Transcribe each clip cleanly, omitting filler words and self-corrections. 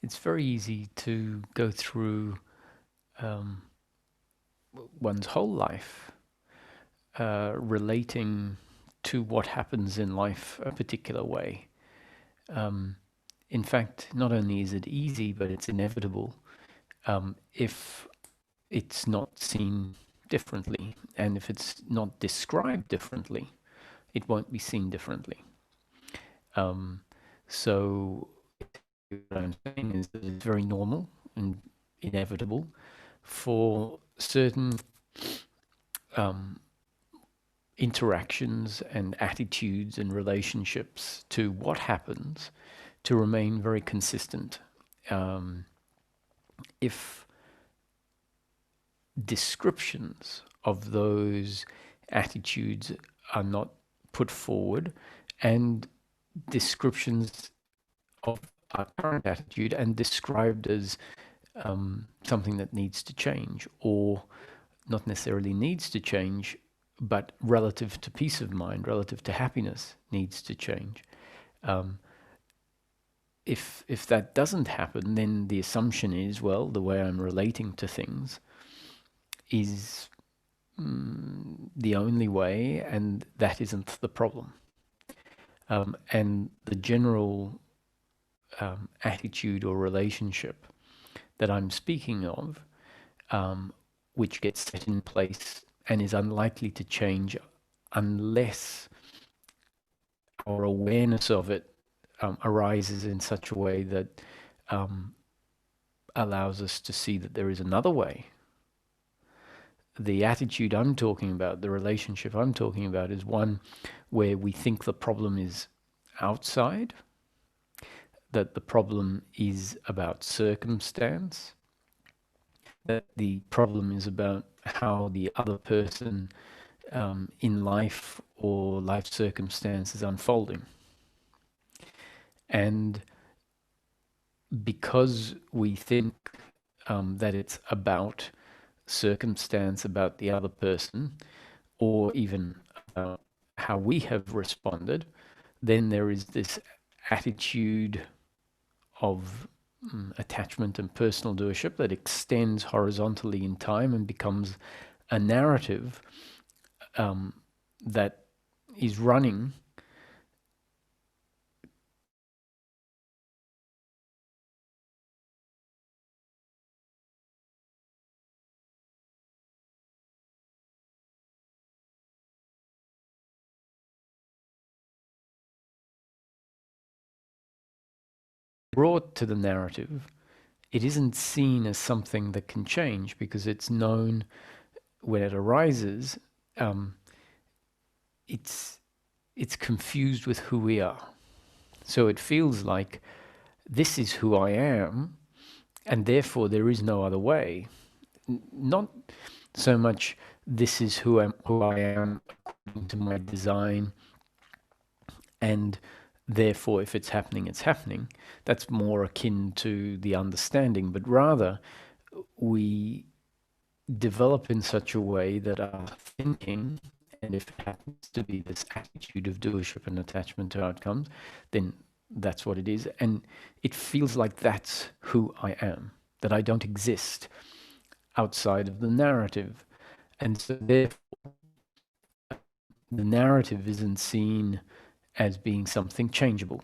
it's very easy to go through one's whole life relating to what happens in life a particular way. In fact, not only is it easy, but it's inevitable if it's not seen differently, and if it's not described differently, it won't be seen differently. So what I'm saying is that it's very normal and inevitable for certain interactions and attitudes and relationships to what happens to remain very consistent. If descriptions of those attitudes are not put forward, and descriptions of our current attitude and described as something that needs to change, or not necessarily needs to change, but relative to peace of mind, relative to happiness, needs to change. If that doesn't happen, then the assumption is, well, the way I'm relating to things is the only way, and that isn't the problem. And the general attitude or relationship that I'm speaking of, which gets set in place and is unlikely to change unless our awareness of it arises in such a way that allows us to see that there is another way. The attitude I'm talking about, the relationship I'm talking about, is one where we think the problem is outside, that the problem is about circumstance, that the problem is about how the other person in life or life circumstance is unfolding. And because we think that it's about circumstance, about the other person, or even about how we have responded, then there is this attitude of attachment and personal doership that extends horizontally in time and becomes a narrative that is running brought to the narrative. It isn't seen as something that can change because it's known when it arises. It's confused with who we are. So it feels like this is who I am, and therefore there is no other way. Not so much this is who I am according to my design, and therefore if it's happening, it's happening. That's more akin to the understanding, but rather we develop in such a way that our thinking, and if it happens to be this attitude of doership and attachment to outcomes, then that's what it is. And it feels like that's who I am, that I don't exist outside of the narrative. And so therefore, the narrative isn't seen as being something changeable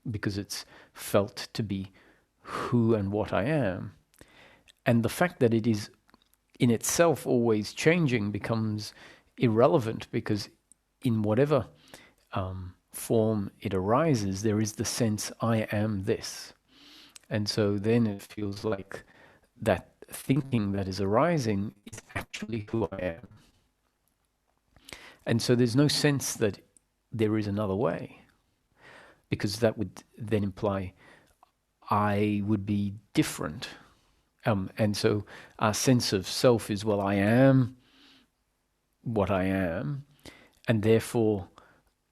because it's felt to be who and what I am. And the fact that it is in itself always changing becomes irrelevant because in whatever form it arises, there is the sense I am this. And so then it feels like that thinking that is arising is actually who I am. And so there's no sense that there is another way, because that would then imply I would be different. And so our sense of self is, well, I am what I am, and therefore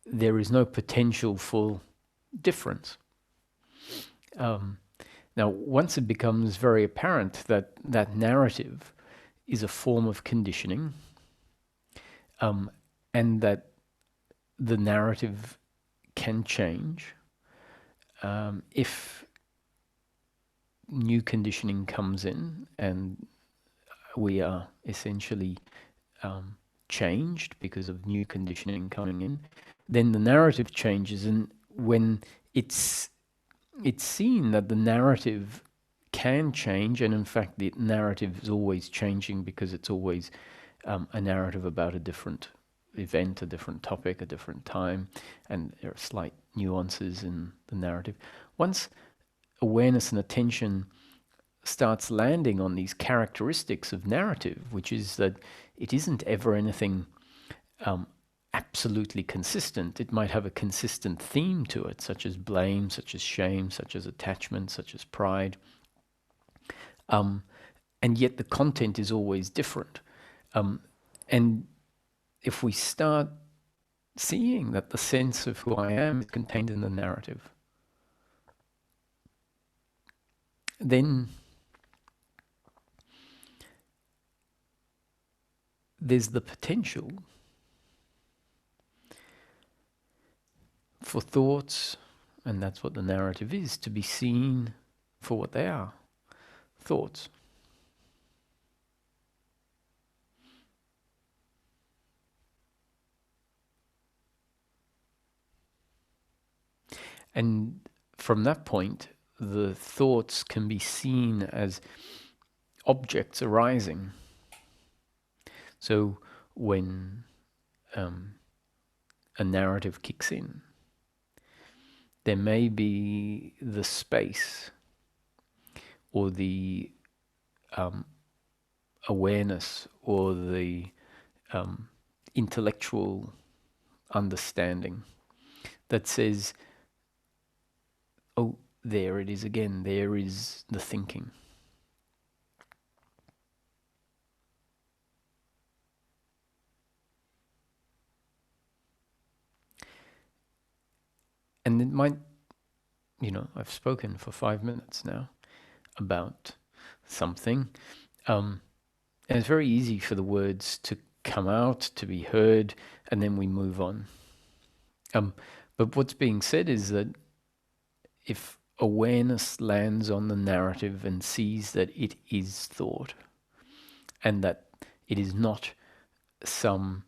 there is no potential for difference. Now, once it becomes very apparent that that narrative is a form of conditioning, and that the narrative can change, if new conditioning comes in and we are essentially changed because of new conditioning coming in, then the narrative changes. And when it's seen that the narrative can change, and in fact the narrative is always changing because it's always a narrative about a different event, a different topic, a different time, and there are slight nuances in the narrative. Once awareness and attention starts landing on these characteristics of narrative, which is that it isn't ever anything absolutely consistent. It might have a consistent theme to it, such as blame, such as shame, such as attachment, such as pride. And yet the content is always different. And if we start seeing that the sense of who I am is contained in the narrative, then there's the potential for thoughts, and that's what the narrative is, to be seen for what they are, thoughts. And from that point, the thoughts can be seen as objects arising. So when a narrative kicks in, there may be the space or the awareness or the intellectual understanding that says, oh, there it is again, there is the thinking. And it might, I've spoken for 5 minutes now about something. And it's very easy for the words to come out, to be heard, and then we move on. But what's being said is that if awareness lands on the narrative and sees that it is thought, and that it is not some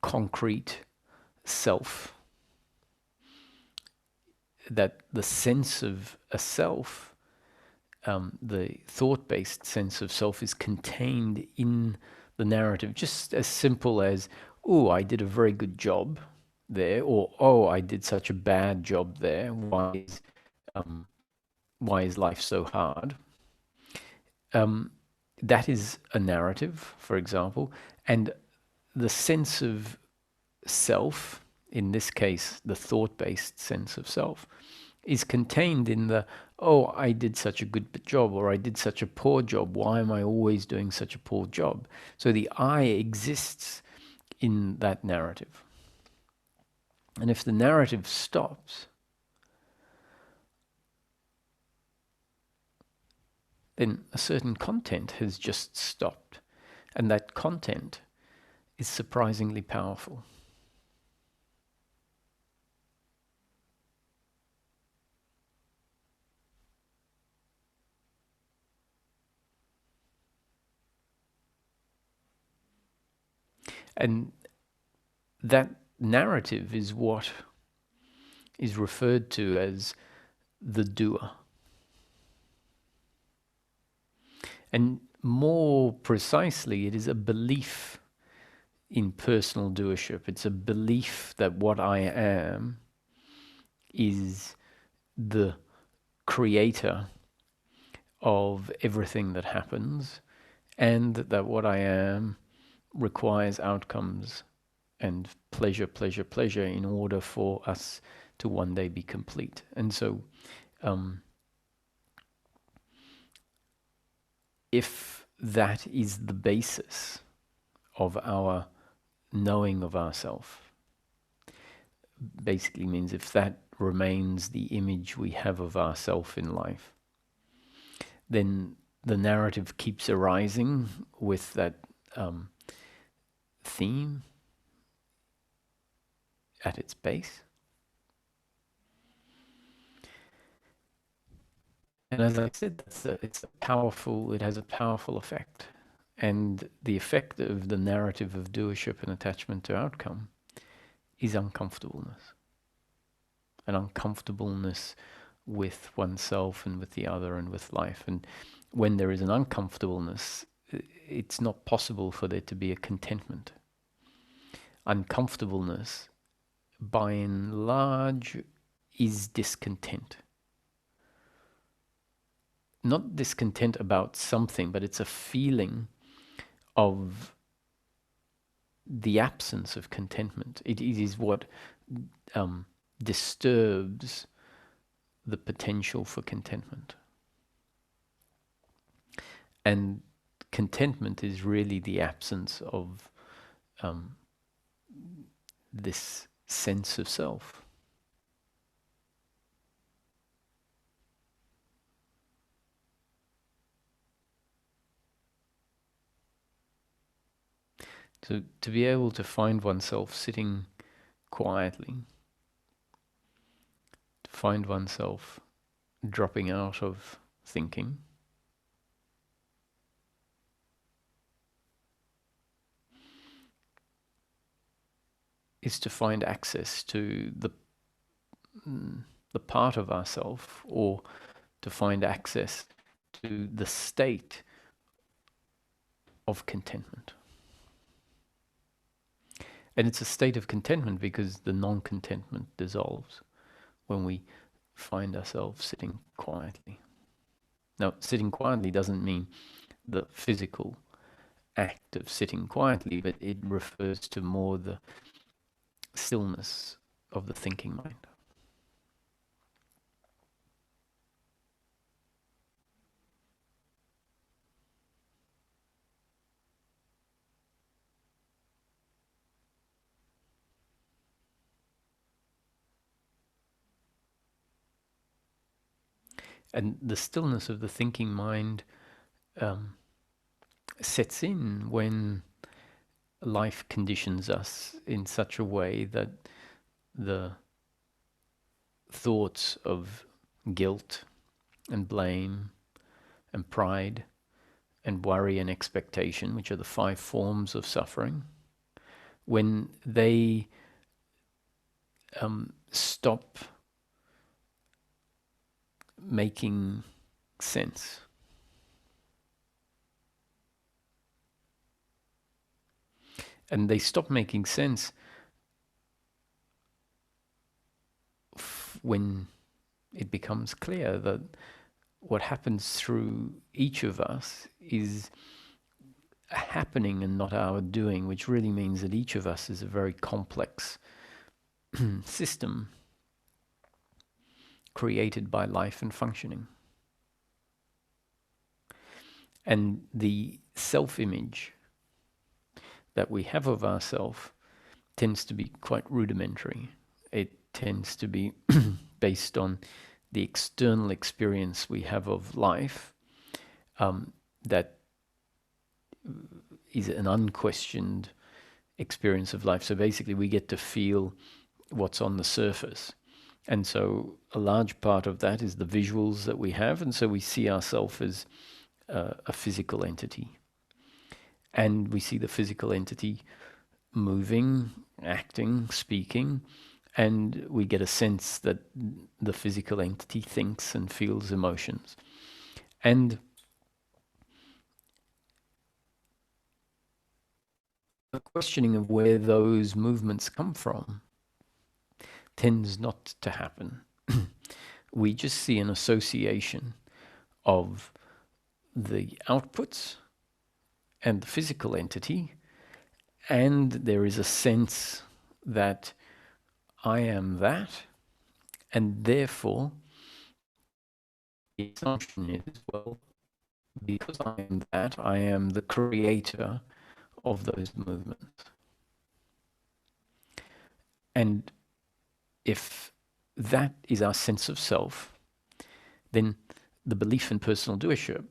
concrete self, that the sense of a self, the thought-based sense of self, is contained in the narrative, just as simple as, oh, I did a very good job there, or oh, I did such a bad job there. Why is life so hard? That is a narrative, for example, and the sense of self, in this case, the thought-based sense of self, is contained in the, oh, I did such a good job, or I did such a poor job. Why am I always doing such a poor job? So the I exists in that narrative. And if the narrative stops, then a certain content has just stopped. And that content is surprisingly powerful. And that narrative is what is referred to as the doer. And more precisely, it is a belief in personal doership. It's a belief that what I am is the creator of everything that happens, and that what I am requires outcomes and pleasure, pleasure, pleasure in order for us to one day be complete. And so if that is the basis of our knowing of ourself, basically means if that remains the image we have of ourself in life, then the narrative keeps arising with that theme at its base. And as I said, it has a powerful effect. And the effect of the narrative of doership and attachment to outcome is uncomfortableness. An uncomfortableness with oneself and with the other and with life. And when there is an uncomfortableness, it's not possible for there to be a contentment. Uncomfortableness, by and large, is discontent. Not discontent about something, but it's a feeling of the absence of contentment. It is what disturbs the potential for contentment. And contentment is really the absence of this sense of self. So to be able to find oneself sitting quietly, to find oneself dropping out of thinking, is to find access to the part of ourself, or to find access to the state of contentment. And it's a state of contentment because the non-contentment dissolves when we find ourselves sitting quietly. Now, sitting quietly doesn't mean the physical act of sitting quietly, but it refers to more the stillness of the thinking mind. And the stillness of the thinking mind sets in when life conditions us in such a way that the thoughts of guilt and blame and pride and worry and expectation, which are the 5 forms of suffering, when they stop making sense. And they stop making sense when it becomes clear that what happens through each of us is a happening and not our doing, which really means that each of us is a very complex system created by life and functioning. And the self-image that we have of ourselves tends to be quite rudimentary. It tends to be based on the external experience we have of life, that is an unquestioned experience of life. So basically we get to feel what's on the surface. And so a large part of that is the visuals that we have. And so we see ourselves as a physical entity. And we see the physical entity moving, acting, speaking, and we get a sense that the physical entity thinks and feels emotions. And the questioning of where those movements come from tends not to happen. We just see an association of the outputs and the physical entity, and there is a sense that I am that, and therefore the assumption is, well, because I am that, I am the creator of those movements. And if that is our sense of self, then the belief in personal doership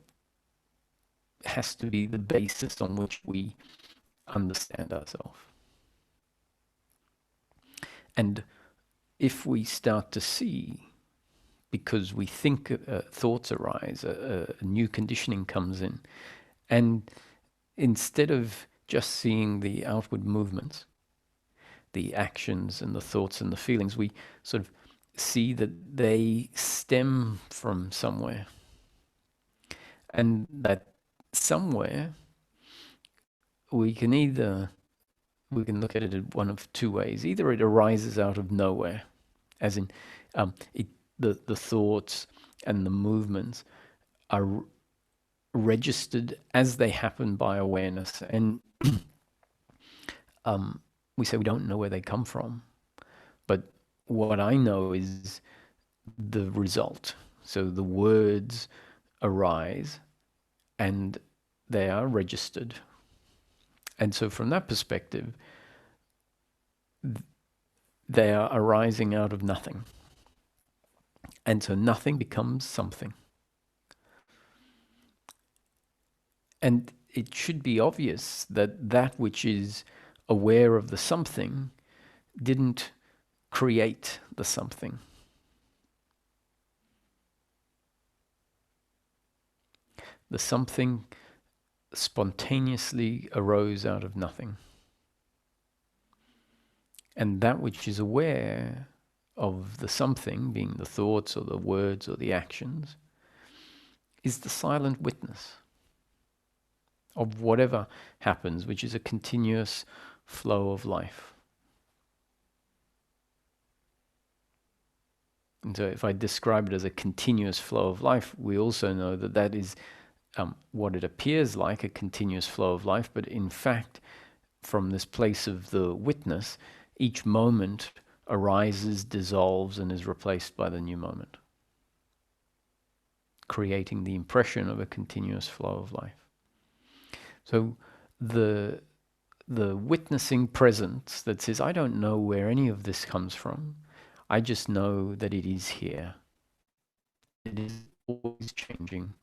has to be the basis on which we understand ourselves. And if we start to see because we think thoughts arise, a new conditioning comes in. And instead of just seeing the outward movements, the actions and the thoughts and the feelings, we sort of see that they stem from somewhere. And that somewhere, we can look at it in one of two ways. Either it arises out of nowhere, as in the thoughts and the movements are registered as they happen by awareness. And we say we don't know where they come from. But what I know is the result. So the words arise and they are registered. And so from that perspective, they are arising out of nothing. And so nothing becomes something. And it should be obvious that that which is aware of the something didn't create the something. The something spontaneously arose out of nothing. And that which is aware of the something, being the thoughts or the words or the actions, is the silent witness of whatever happens, which is a continuous flow of life. And so if I describe it as a continuous flow of life, we also know that that is what it appears like, a continuous flow of life, but in fact, from this place of the witness, each moment arises, dissolves, and is replaced by the new moment, creating the impression of a continuous flow of life. So the witnessing presence that says, I don't know where any of this comes from, I just know that it is here. It is always changing.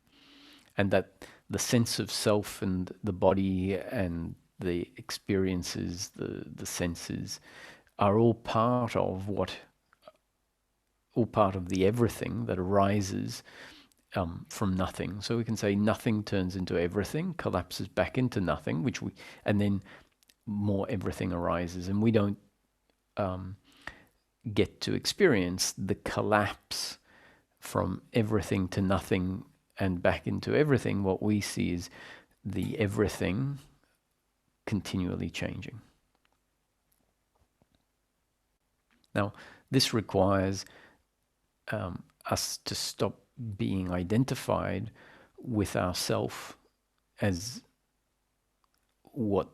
And that the sense of self and the body and the experiences, the senses, are all part of the everything that arises from nothing. So we can say nothing turns into everything, collapses back into nothing, and then more everything arises. And we don't get to experience the collapse from everything to nothing and back into everything. What we see is the everything continually changing. Now, this requires us to stop being identified with ourself as what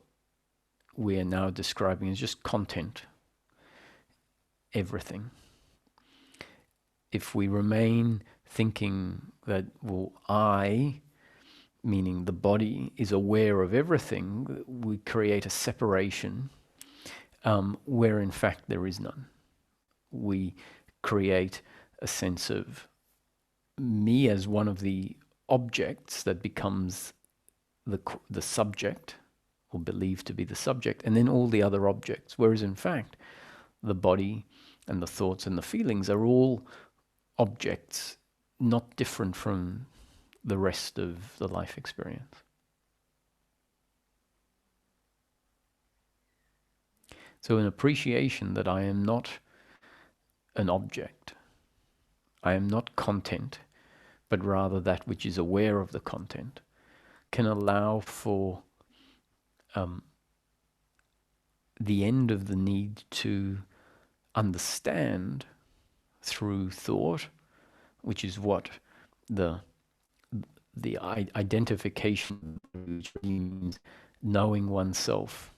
we are now describing as just content, everything. If we remain thinking that, well, I, meaning the body, is aware of everything, we create a separation where in fact there is none. We create a sense of me as one of the objects that becomes the subject, or believed to be the subject, and then all the other objects. Whereas in fact, the body and the thoughts and the feelings are all objects, not different from the rest of the life experience. So an appreciation that I am not an object, I am not content, but rather that which is aware of the content, can allow for the end of the need to understand through thought, which is what the identification, which means knowing oneself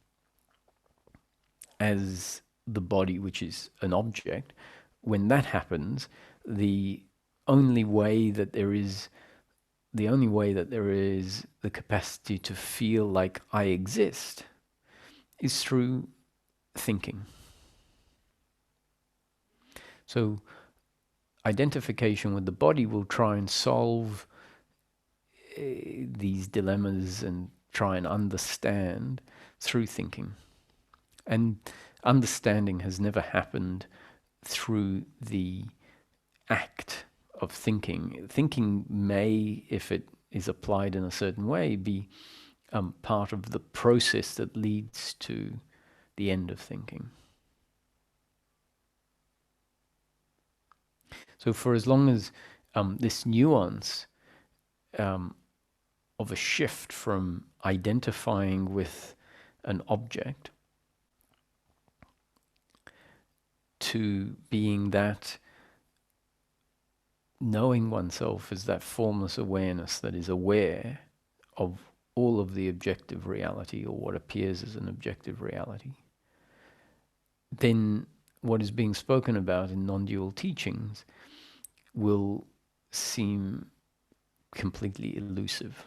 as the body, which is an object. When that happens, the only way that there is the capacity to feel like I exist is through thinking. So identification with the body will try and solve these dilemmas and try and understand through thinking. And understanding has never happened through the act of thinking. Thinking may, if it is applied in a certain way, be part of the process that leads to the end of thinking. So for as long as this nuance of a shift from identifying with an object to being that knowing oneself as that formless awareness that is aware of all of the objective reality, or what appears as an objective reality, then what is being spoken about in non-dual teachings will seem completely elusive.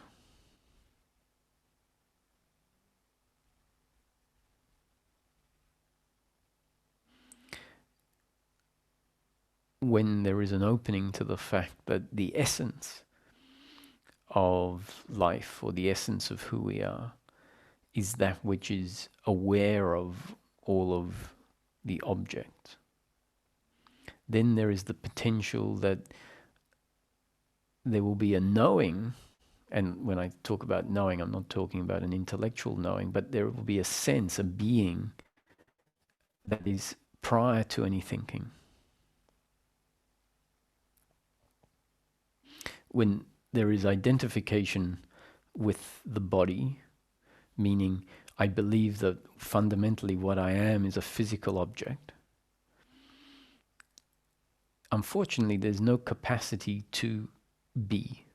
When there is an opening to the fact that the essence of life, or the essence of who we are, is that which is aware of all of the objects, then there is the potential that there will be a knowing. And when I talk about knowing, I'm not talking about an intellectual knowing, but there will be a sense, a being that is prior to any thinking. When there is identification with the body, meaning I believe that fundamentally what I am is a physical object, unfortunately there's no capacity to be,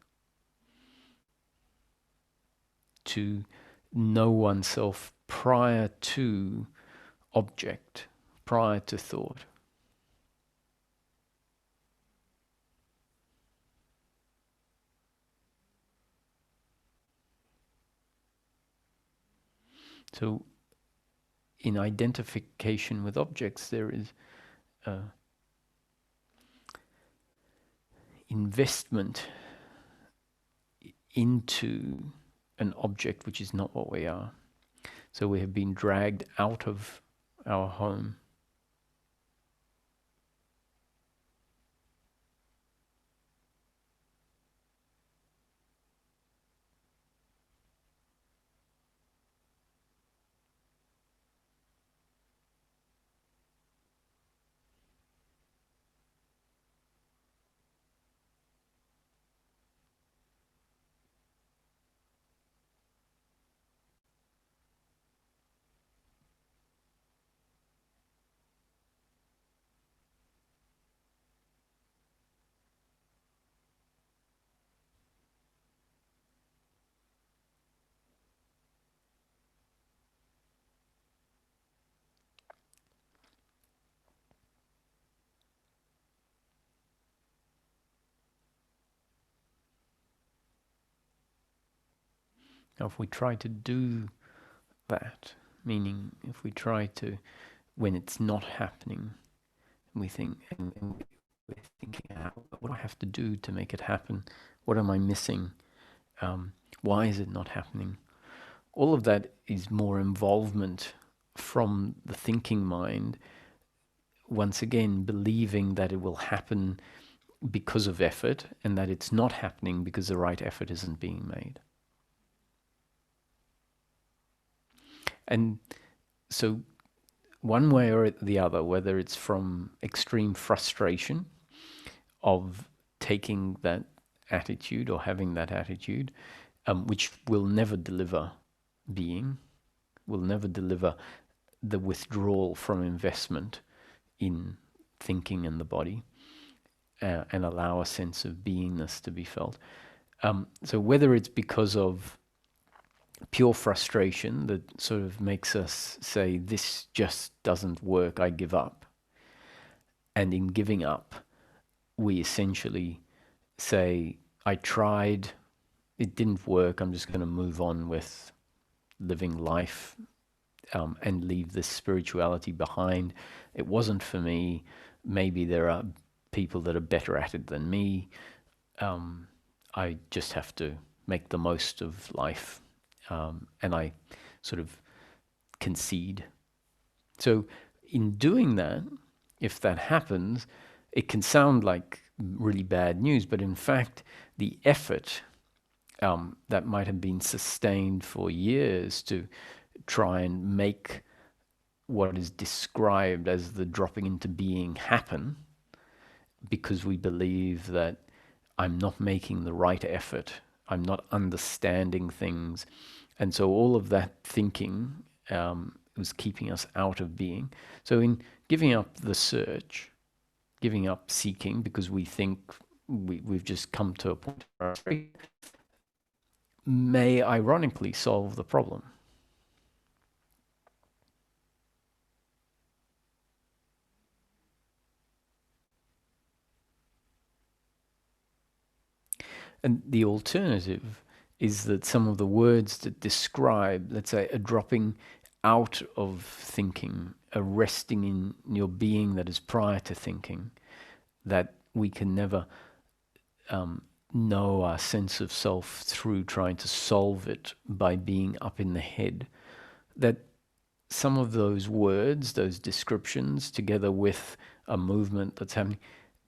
to know oneself prior to object, prior to thought. So in identification with objects, there is investment into an object which is not what we are. So we have been dragged out of our home. Now, if we try to do that, meaning if we try to, when it's not happening, we think, and we're thinking, what do I have to do to make it happen? What am I missing? Why is it not happening? All of that is more involvement from the thinking mind, once again believing that it will happen because of effort, and that it's not happening because the right effort isn't being made. And so one way or the other, whether it's from extreme frustration of taking that attitude or having that attitude, which will never deliver being, will never deliver the withdrawal from investment in thinking and the body, and allow a sense of beingness to be felt. So whether it's because of pure frustration that sort of makes us say, this just doesn't work, I give up. And in giving up, we essentially say, I tried, it didn't work, I'm just going to move on with living life and leave this spirituality behind. It wasn't for me. Maybe there are people that are better at it than me. I just have to make the most of life. And I sort of concede. So in doing that, if that happens, it can sound like really bad news, but in fact, the effort that might have been sustained for years to try and make what is described as the dropping into being happen, because we believe that I'm not making the right effort, I'm not understanding things. And so all of that thinking was keeping us out of being. So in giving up the search, giving up seeking, because we think we've just come to a point where may ironically solve the problem. And the alternative is that some of the words that describe, let's say, a dropping out of thinking, a resting in your being that is prior to thinking, that we can never know our sense of self through trying to solve it by being up in the head, that some of those words, those descriptions, together with a movement that's happening,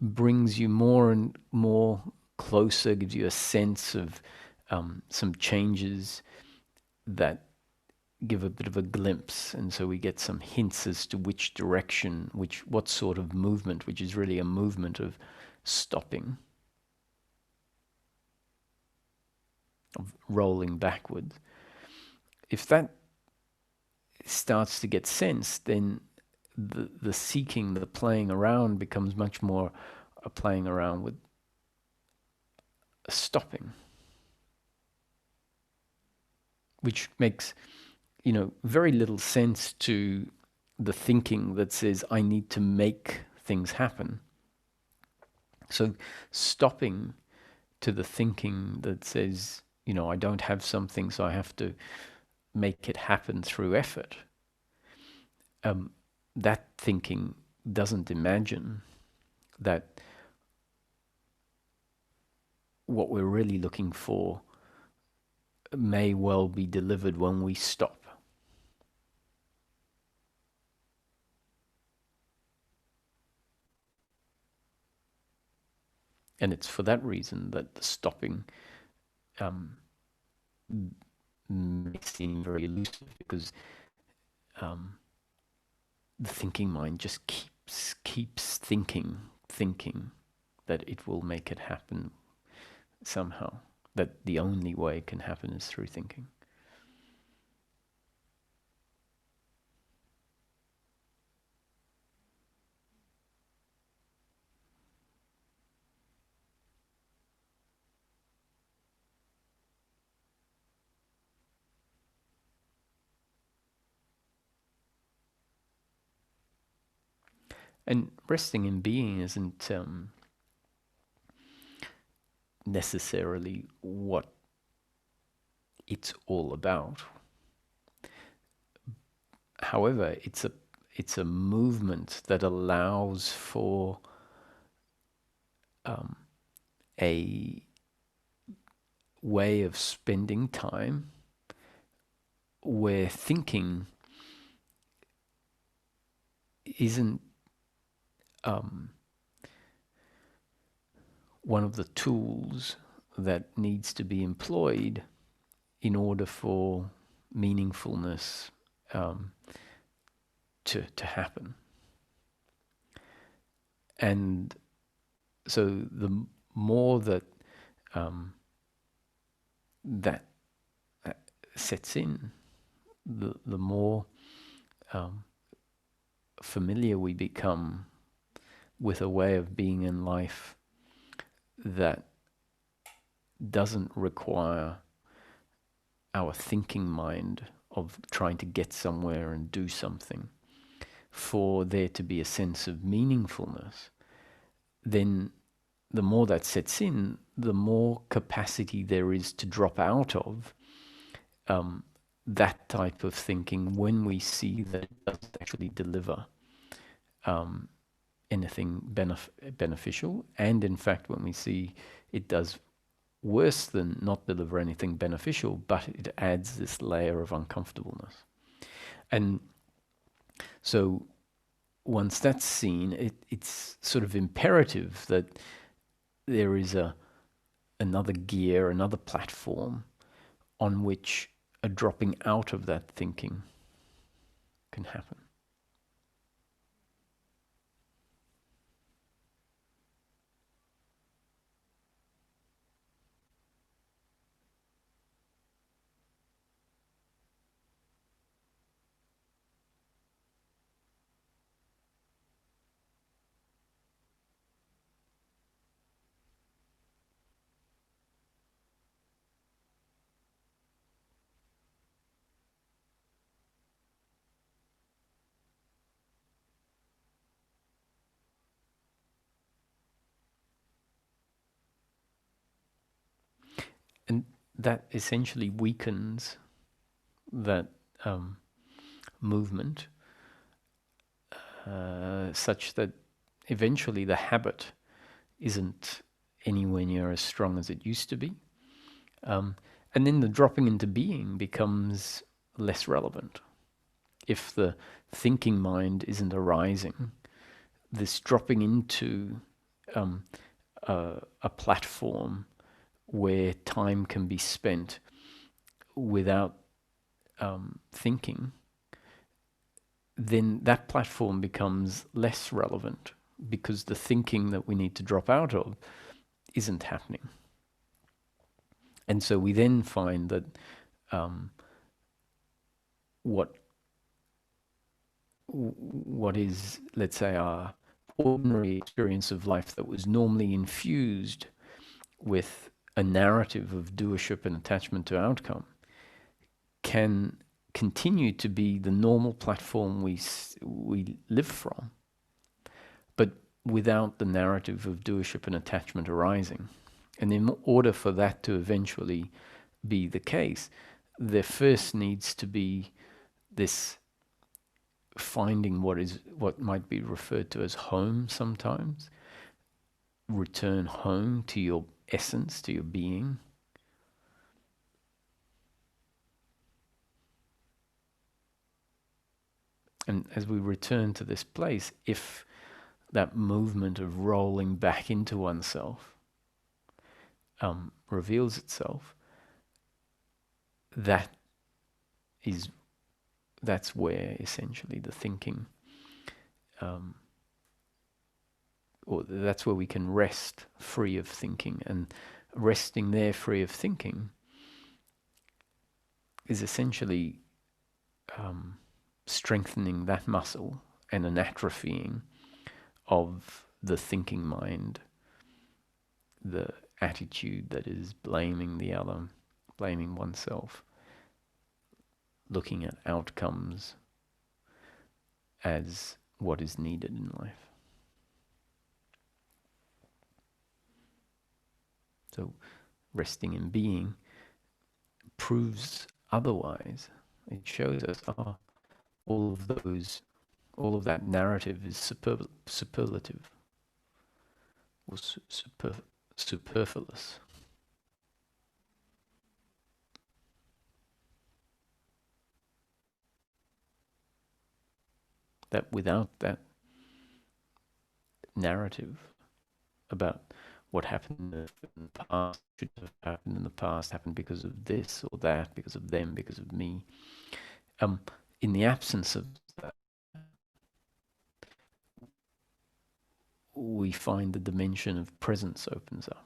brings you more and more closer, gives you a sense of some changes that give a bit of a glimpse. And so we get some hints as to which direction, what sort of movement, which is really a movement of stopping, of rolling backwards. If that starts to get sensed, then the seeking, the playing around becomes much more a playing around with a stopping, which makes, very little sense to the thinking that says I need to make things happen. So stopping to the thinking that says, I don't have something, so I have to make it happen through effort. That thinking doesn't imagine that what we're really looking for may well be delivered when we stop. And it's for that reason that the stopping may seem very elusive, because the thinking mind just keeps thinking that it will make it happen somehow, that the only way it can happen is through thinking. And resting in being isn't necessarily what it's all about. However, it's a movement that allows for a way of spending time where thinking isn't one of the tools that needs to be employed in order for meaningfulness to happen. And so the more that that sets in, the more familiar we become with a way of being in life that doesn't require our thinking mind of trying to get somewhere and do something for there to be a sense of meaningfulness. Then the more that sets in, the more capacity there is to drop out of that type of thinking when we see that it doesn't actually deliver anything beneficial. And in fact, when we see it does worse than not deliver anything beneficial, but it adds this layer of uncomfortableness. And so once that's seen, it's sort of imperative that there is another gear, another platform on which a dropping out of that thinking can happen. And that essentially weakens that movement such that eventually the habit isn't anywhere near as strong as it used to be. And then the dropping into being becomes less relevant. If the thinking mind isn't arising, this dropping into a platform where time can be spent without thinking, then that platform becomes less relevant because the thinking that we need to drop out of isn't happening. And so we then find that what is, let's say, our ordinary experience of life that was normally infused with a narrative of doership and attachment to outcome can continue to be the normal platform we live from, but without the narrative of doership and attachment arising. And in order for that to eventually be the case, there first needs to be this finding what might be referred to as home sometimes. Return home to your essence, to your being. And as we return to this place, if that movement of rolling back into oneself reveals itself, that's where essentially the thinking, or that's where we can rest free of thinking. And resting there free of thinking is essentially strengthening that muscle and an atrophying of the thinking mind, the attitude that is blaming the other, blaming oneself, looking at outcomes as what is needed in life. So resting in being proves otherwise. It shows us, all of that narrative is superlative or superfluous. That without that narrative about what happened in the past, should have happened in the past, happened because of this or that, because of them, because of me. In the absence of that, we find the dimension of presence opens up.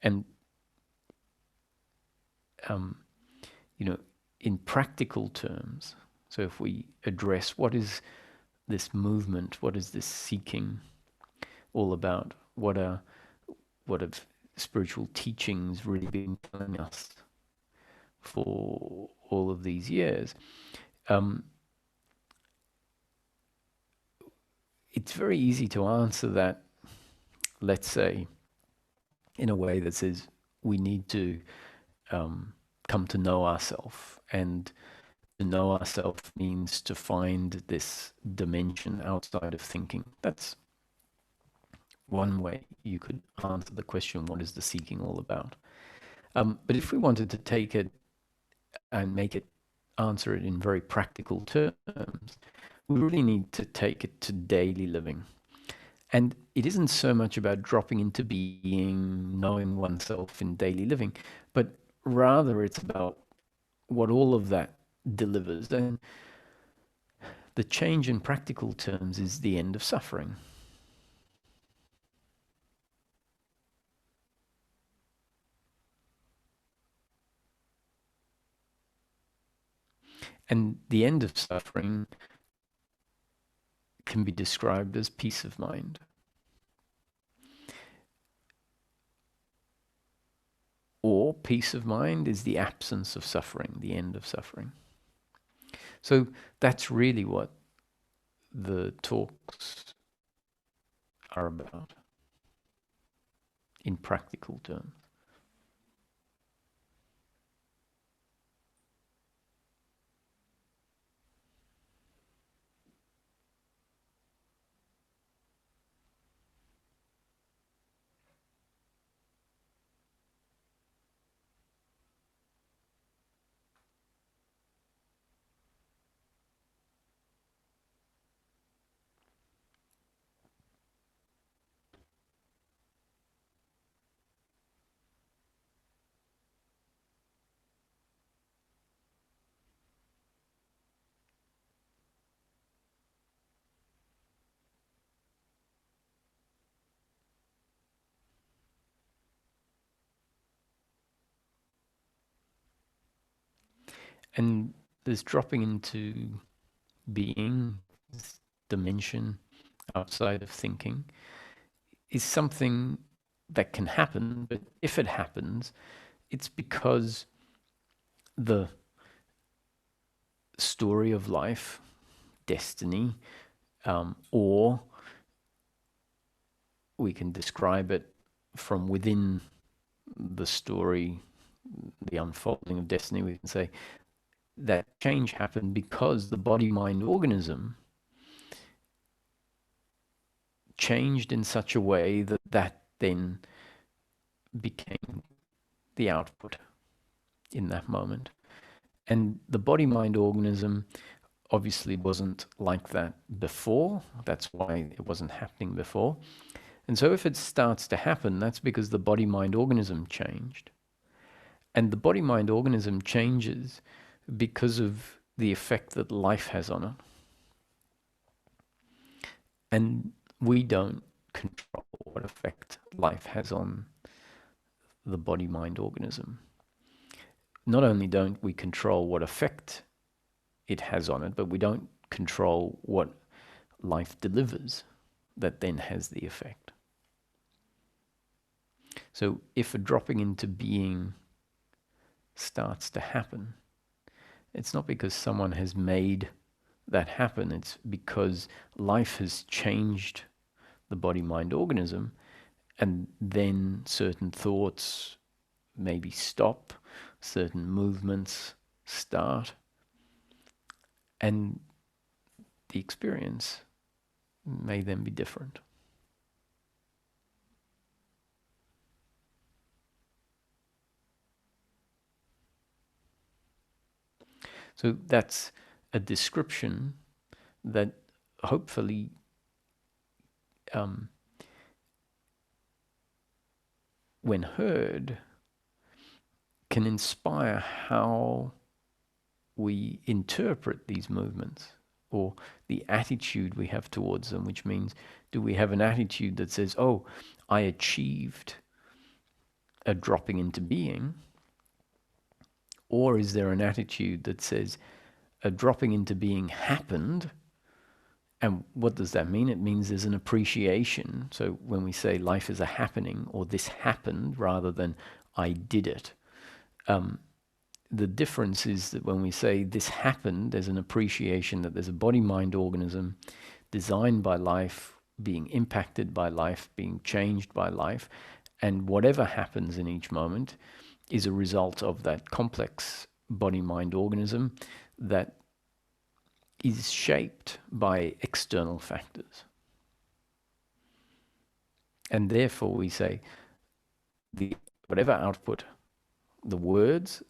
And, in practical terms, so if we address what is this movement, what is this seeking all about, what have spiritual teachings really been telling us for all of these years, it's very easy to answer that, let's say, in a way that says we need to come to know ourselves. And to know ourselves means to find this dimension outside of thinking. That's one way you could answer the question, what is the seeking all about? But if we wanted to take it and answer it in very practical terms, we really need to take it to daily living. And it isn't so much about dropping into being, knowing oneself in daily living, but rather it's about what all of that delivers. And the change in practical terms is the end of suffering. And the end of suffering can be described as peace of mind. Or peace of mind is the absence of suffering, the end of suffering. So that's really what the talks are about in practical terms. And this dropping into being, this dimension outside of thinking, is something that can happen, but if it happens, it's because the story of life, destiny, or we can describe it from within the story, the unfolding of destiny. We can say that change happened because the body-mind organism changed in such a way that that then became the output in that moment. And the body-mind organism obviously wasn't like that before. That's why it wasn't happening before. And so if it starts to happen, that's because the body-mind organism changed. And the body-mind organism changes because of the effect that life has on it. And we don't control what effect life has on the body-mind organism. Not only don't we control what effect it has on it, but we don't control what life delivers that then has the effect. So if a dropping into being starts to happen, it's not because someone has made that happen, it's because life has changed the body-mind organism, and then certain thoughts maybe stop, certain movements start, and the experience may then be different. So that's a description that hopefully when heard, can inspire how we interpret these movements or the attitude we have towards them, which means, do we have an attitude that says, oh, I achieved a dropping into being? Or is there an attitude that says, a dropping into being happened? And what does that mean? It means there's an appreciation. So when we say life is a happening, or this happened, rather than I did it, the difference is that when we say this happened, there's an appreciation that there's a body-mind organism designed by life, being impacted by life, being changed by life, and whatever happens in each moment is a result of that complex body-mind organism that is shaped by external factors. And therefore we say whatever output the words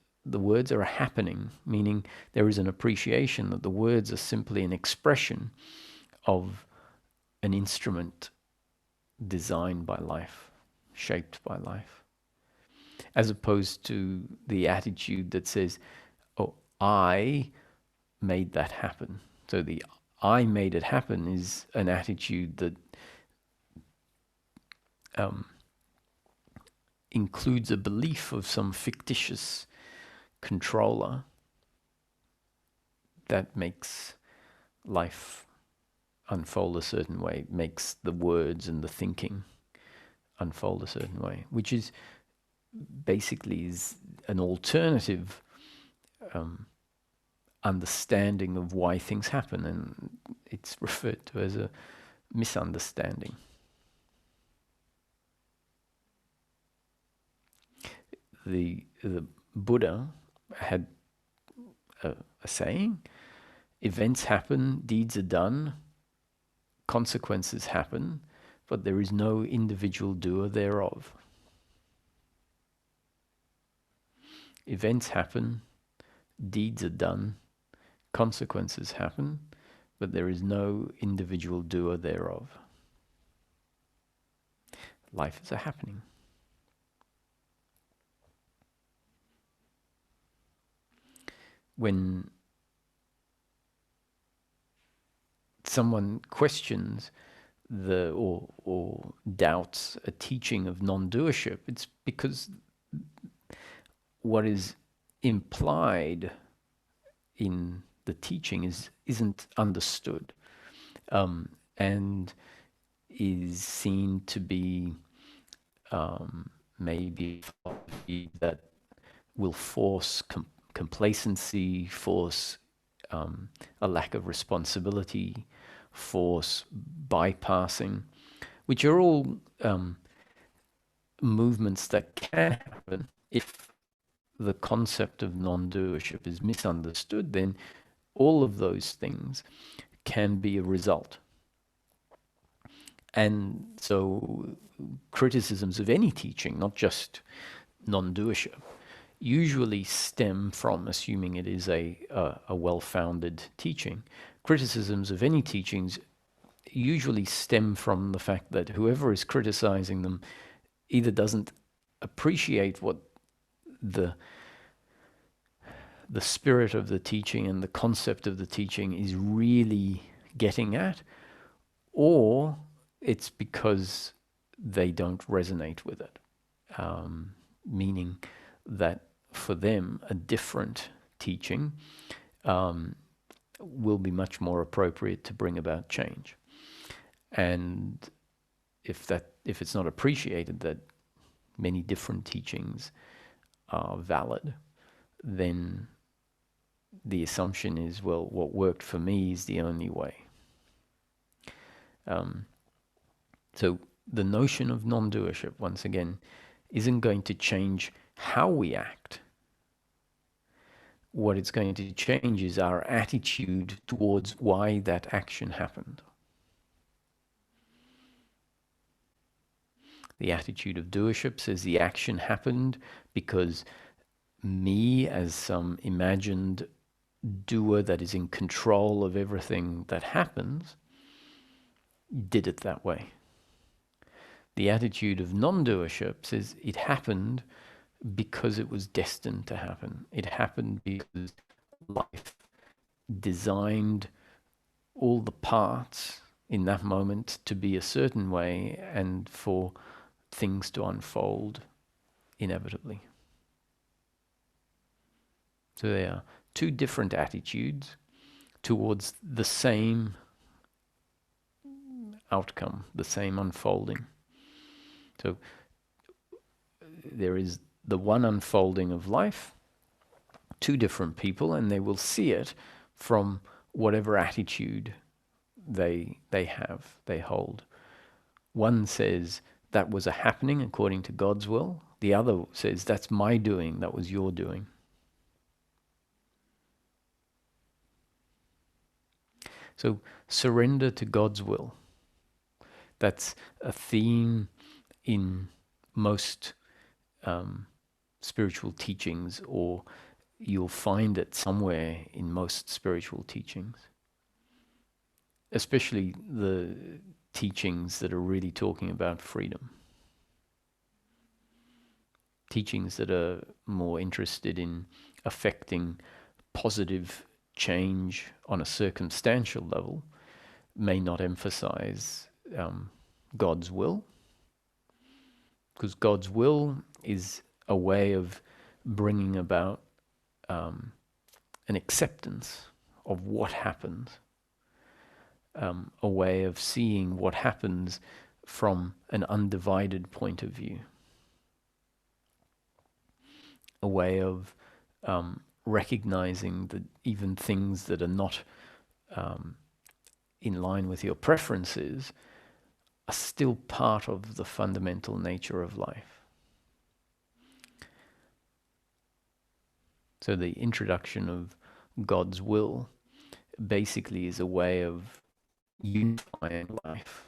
are a happening, meaning there is an appreciation that the words are simply an expression of an instrument designed by life, shaped by life, as opposed to the attitude that says, oh, I made that happen. So the I made it happen is an attitude that includes a belief of some fictitious controller that makes life unfold a certain way, makes the words and the thinking unfold a certain way, which is basically is an alternative understanding of why things happen, and it's referred to as a misunderstanding. The Buddha had a saying: events happen, deeds are done, consequences happen, but there is no individual doer thereof. Events happen, deeds are done, consequences happen, but there is no individual doer thereof. Life is a happening. When someone questions or doubts a teaching of non-doership, it's because what is implied in the teaching isn't understood, and is seen to be maybe that will force complacency, force a lack of responsibility, force bypassing, which are all movements that can happen if the concept of non-doership is misunderstood. Then all of those things can be a result. And so criticisms of any teaching, not just non-doership, usually stem from, assuming it is a well-founded teaching, criticisms of any teachings usually stem from the fact that whoever is criticizing them either doesn't appreciate what the spirit of the teaching and the concept of the teaching is really getting at, or it's because they don't resonate with it, meaning that for them a different teaching will be much more appropriate to bring about change. And if it's not appreciated that many different teachings are valid, then the assumption is, well, what worked for me is the only way. So the notion of non-doership, once again, isn't going to change how we act. What it's going to change is our attitude towards why that action happened. The attitude of doership says the action happened because me, as some imagined doer that is in control of everything that happens, did it that way. The attitude of non-doership says it happened because it was destined to happen. It happened because life designed all the parts in that moment to be a certain way and for things to unfold inevitably. So there are two different attitudes towards the same outcome, the same unfolding. So there is the one unfolding of life, two different people, and they will see it from whatever attitude they hold. One says that was a happening according to God's will. The other says that's my doing, that was your doing. So surrender to God's will. That's a theme in most spiritual teachings, or you'll find it somewhere in most spiritual teachings, especially the teachings that are really talking about freedom. Teachings that are more interested in affecting positive change on a circumstantial level may not emphasize God's will, because God's will is a way of bringing about an acceptance of what happens, a way of seeing what happens from an undivided point of view, a way of recognizing that even things that are not in line with your preferences are still part of the fundamental nature of life. So the introduction of God's will basically is a way of unifying life,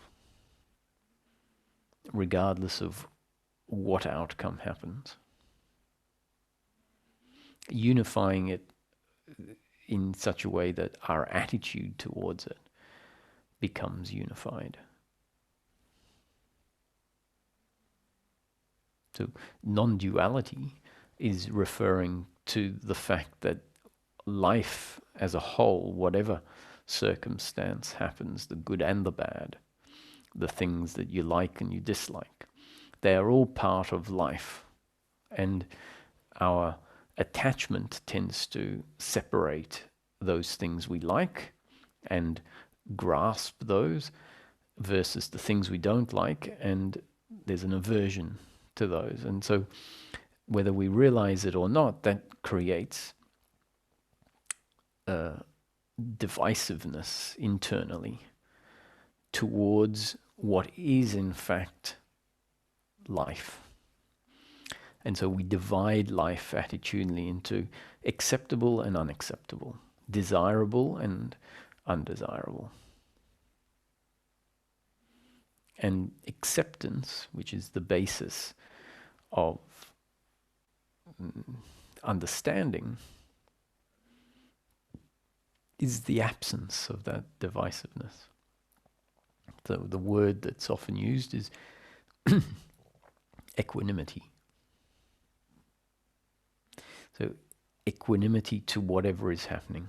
regardless of what outcome happens. Unifying it in such a way that our attitude towards it becomes unified. So non-duality is referring to the fact that life as a whole, whatever circumstance happens, the good and the bad, the things that you like and you dislike, they are all part of life. And our attachment tends to separate those things we like and grasp those versus the things we don't like, and there's an aversion to those. And so whether we realize it or not, that creates divisiveness internally towards what is in fact life. And so we divide life attitudinally into acceptable and unacceptable, desirable and undesirable. And acceptance, which is the basis of understanding, is the absence of that divisiveness. So the word that's often used is equanimity. So equanimity to whatever is happening,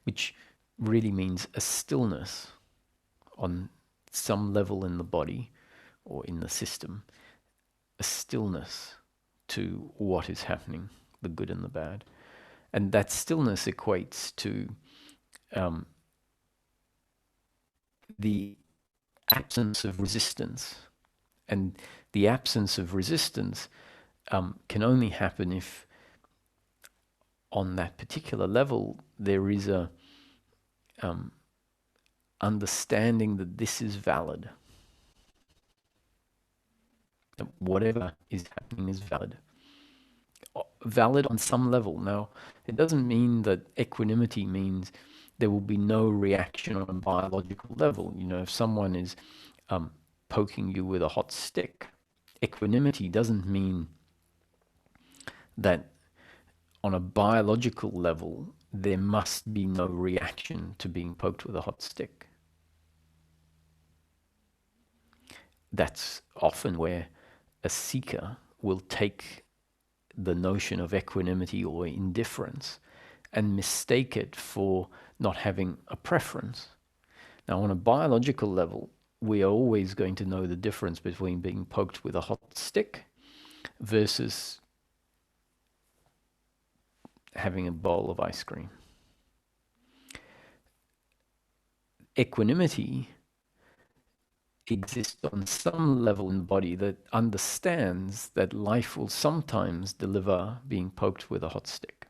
which really means a stillness on some level in the body or in the system, a stillness to what is happening, the good and the bad. And that stillness equates to the absence of resistance. And the absence of resistance can only happen if on that particular level there is a understanding that this is valid. That whatever is happening is valid. Valid on some level. Now, it doesn't mean that equanimity means there will be no reaction on a biological level. You know, if someone is poking you with a hot stick, equanimity doesn't mean that on a biological level there must be no reaction to being poked with a hot stick. That's often where a seeker will take the notion of equanimity or indifference and mistake it for not having a preference. Now, on a biological level, we are always going to know the difference between being poked with a hot stick versus having a bowl of ice cream. Equanimity exists on some level in the body that understands that life will sometimes deliver being poked with a hot stick.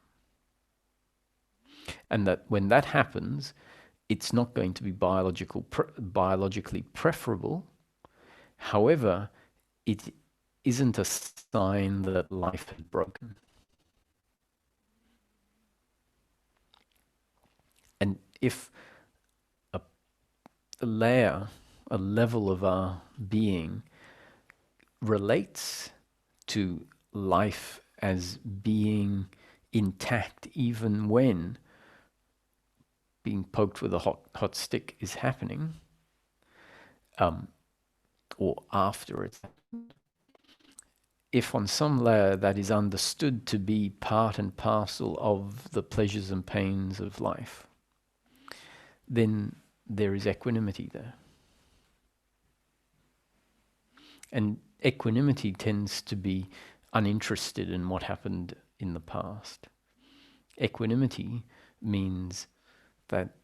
And that when that happens, it's not going to be biologically preferable. However, it isn't a sign that life has broken. And if a level of our being relates to life as being intact even when being poked with a hot stick is happening, or after it's happened, if on some layer that is understood to be part and parcel of the pleasures and pains of life, then there is equanimity there. And equanimity tends to be uninterested in what happened in the past. Equanimity means that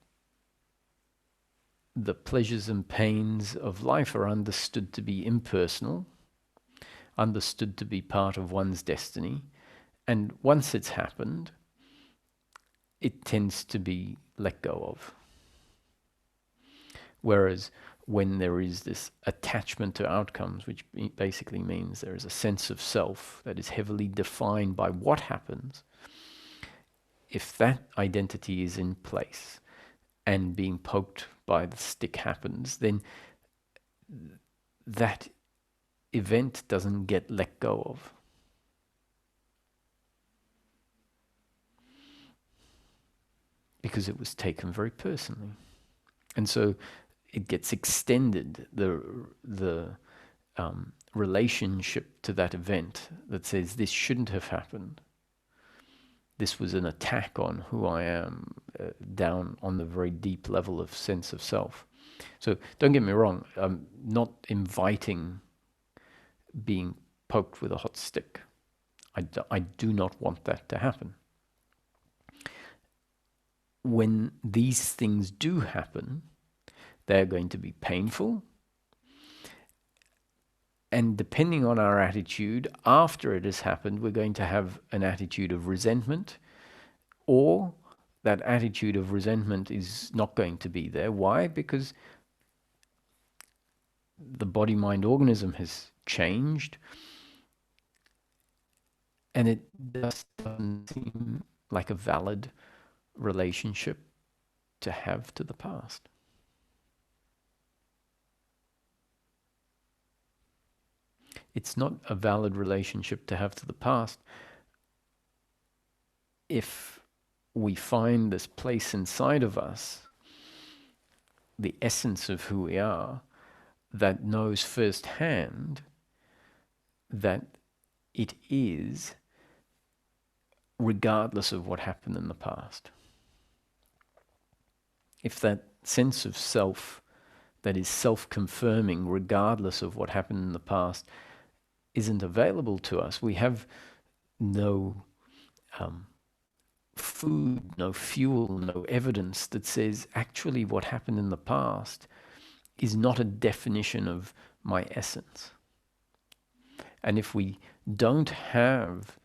the pleasures and pains of life are understood to be impersonal, understood to be part of one's destiny, and once it's happened, it tends to be let go of. Whereas when there is this attachment to outcomes, which basically means there is a sense of self that is heavily defined by what happens, if that identity is in place and being poked by the stick happens, then that event doesn't get let go of. Because it was taken very personally. And so it gets extended, the relationship to that event that says this shouldn't have happened. This was an attack on who I am, down on the very deep level of sense of self. So don't get me wrong, I'm not inviting being poked with a hot stick. I do not want that to happen. When these things do happen, they're going to be painful. And depending on our attitude, after it has happened, we're going to have an attitude of resentment, or that attitude of resentment is not going to be there. Why? Because the body-mind organism has changed, and it just doesn't seem like a valid relationship to have to the past. It's not a valid relationship to have to the past if we find this place inside of us, the essence of who we are, that knows firsthand that it is regardless of what happened in the past. If that sense of self that is self-confirming regardless of what happened in the past isn't available to us, we have no food, no fuel, no evidence that says actually what happened in the past is not a definition of my essence. And if we don't have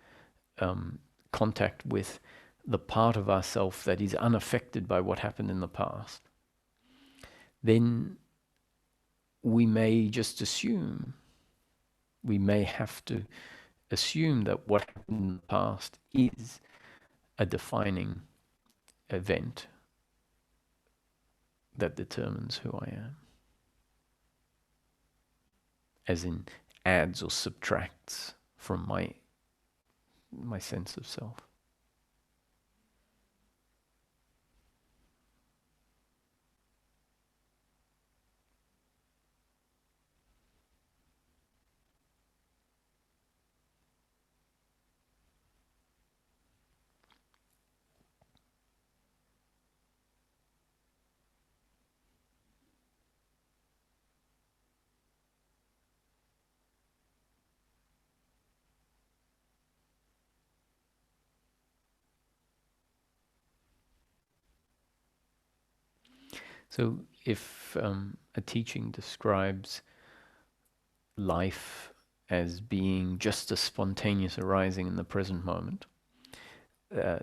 contact with the part of ourself that is unaffected by what happened in the past, then we may just assume, we may have to assume that what happened in the past is a defining event that determines who I am. As in adds or subtracts from my sense of self. So if a teaching describes life as being just a spontaneous arising in the present moment,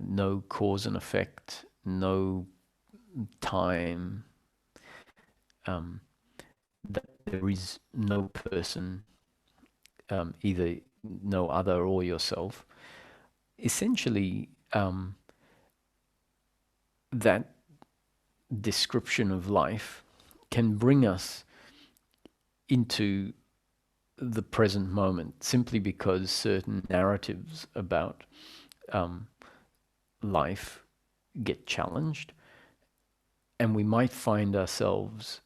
no cause and effect, no time, that there is no person, either no other or yourself, essentially that description of life can bring us into the present moment, simply because certain narratives about life get challenged, and we might find ourselves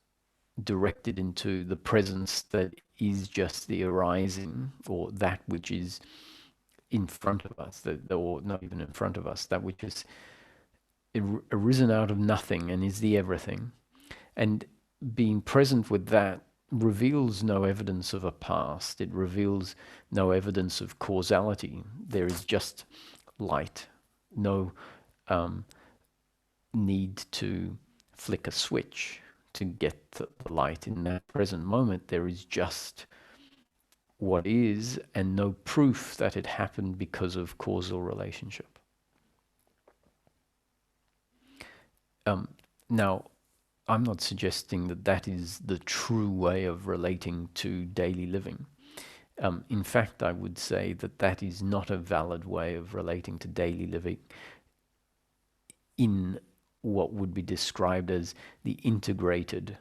directed into the presence that is just the arising, or that which is in front of us, or not even in front of us, that which is arisen out of nothing and is the everything. And being present with that reveals no evidence of a past. It reveals no evidence of causality. There is just light, no need to flick a switch to get the light. In that present moment, there is just what is, and no proof that it happened because of causal relationship. Now, I'm not suggesting that that is the true way of relating to daily living. In fact, I would say that that is not a valid way of relating to daily living in what would be described as the integrated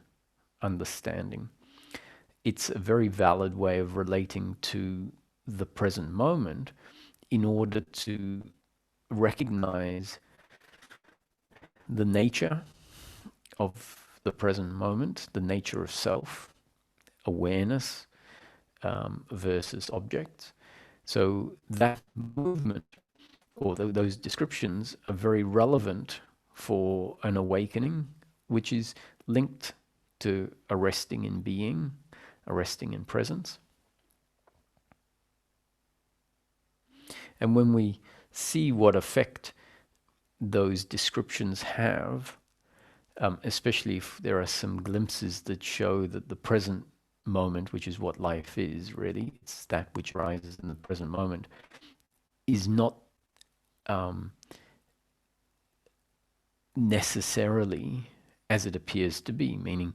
understanding. It's a very valid way of relating to the present moment in order to recognize the nature of the present moment, the nature of self, awareness versus objects. So that movement, or those descriptions, are very relevant for an awakening, which is linked to a resting in being, a resting in presence. And when we see what effect those descriptions have, especially if there are some glimpses that show that the present moment, which is what life is really, it's that which arises in the present moment, is not necessarily as it appears to be, meaning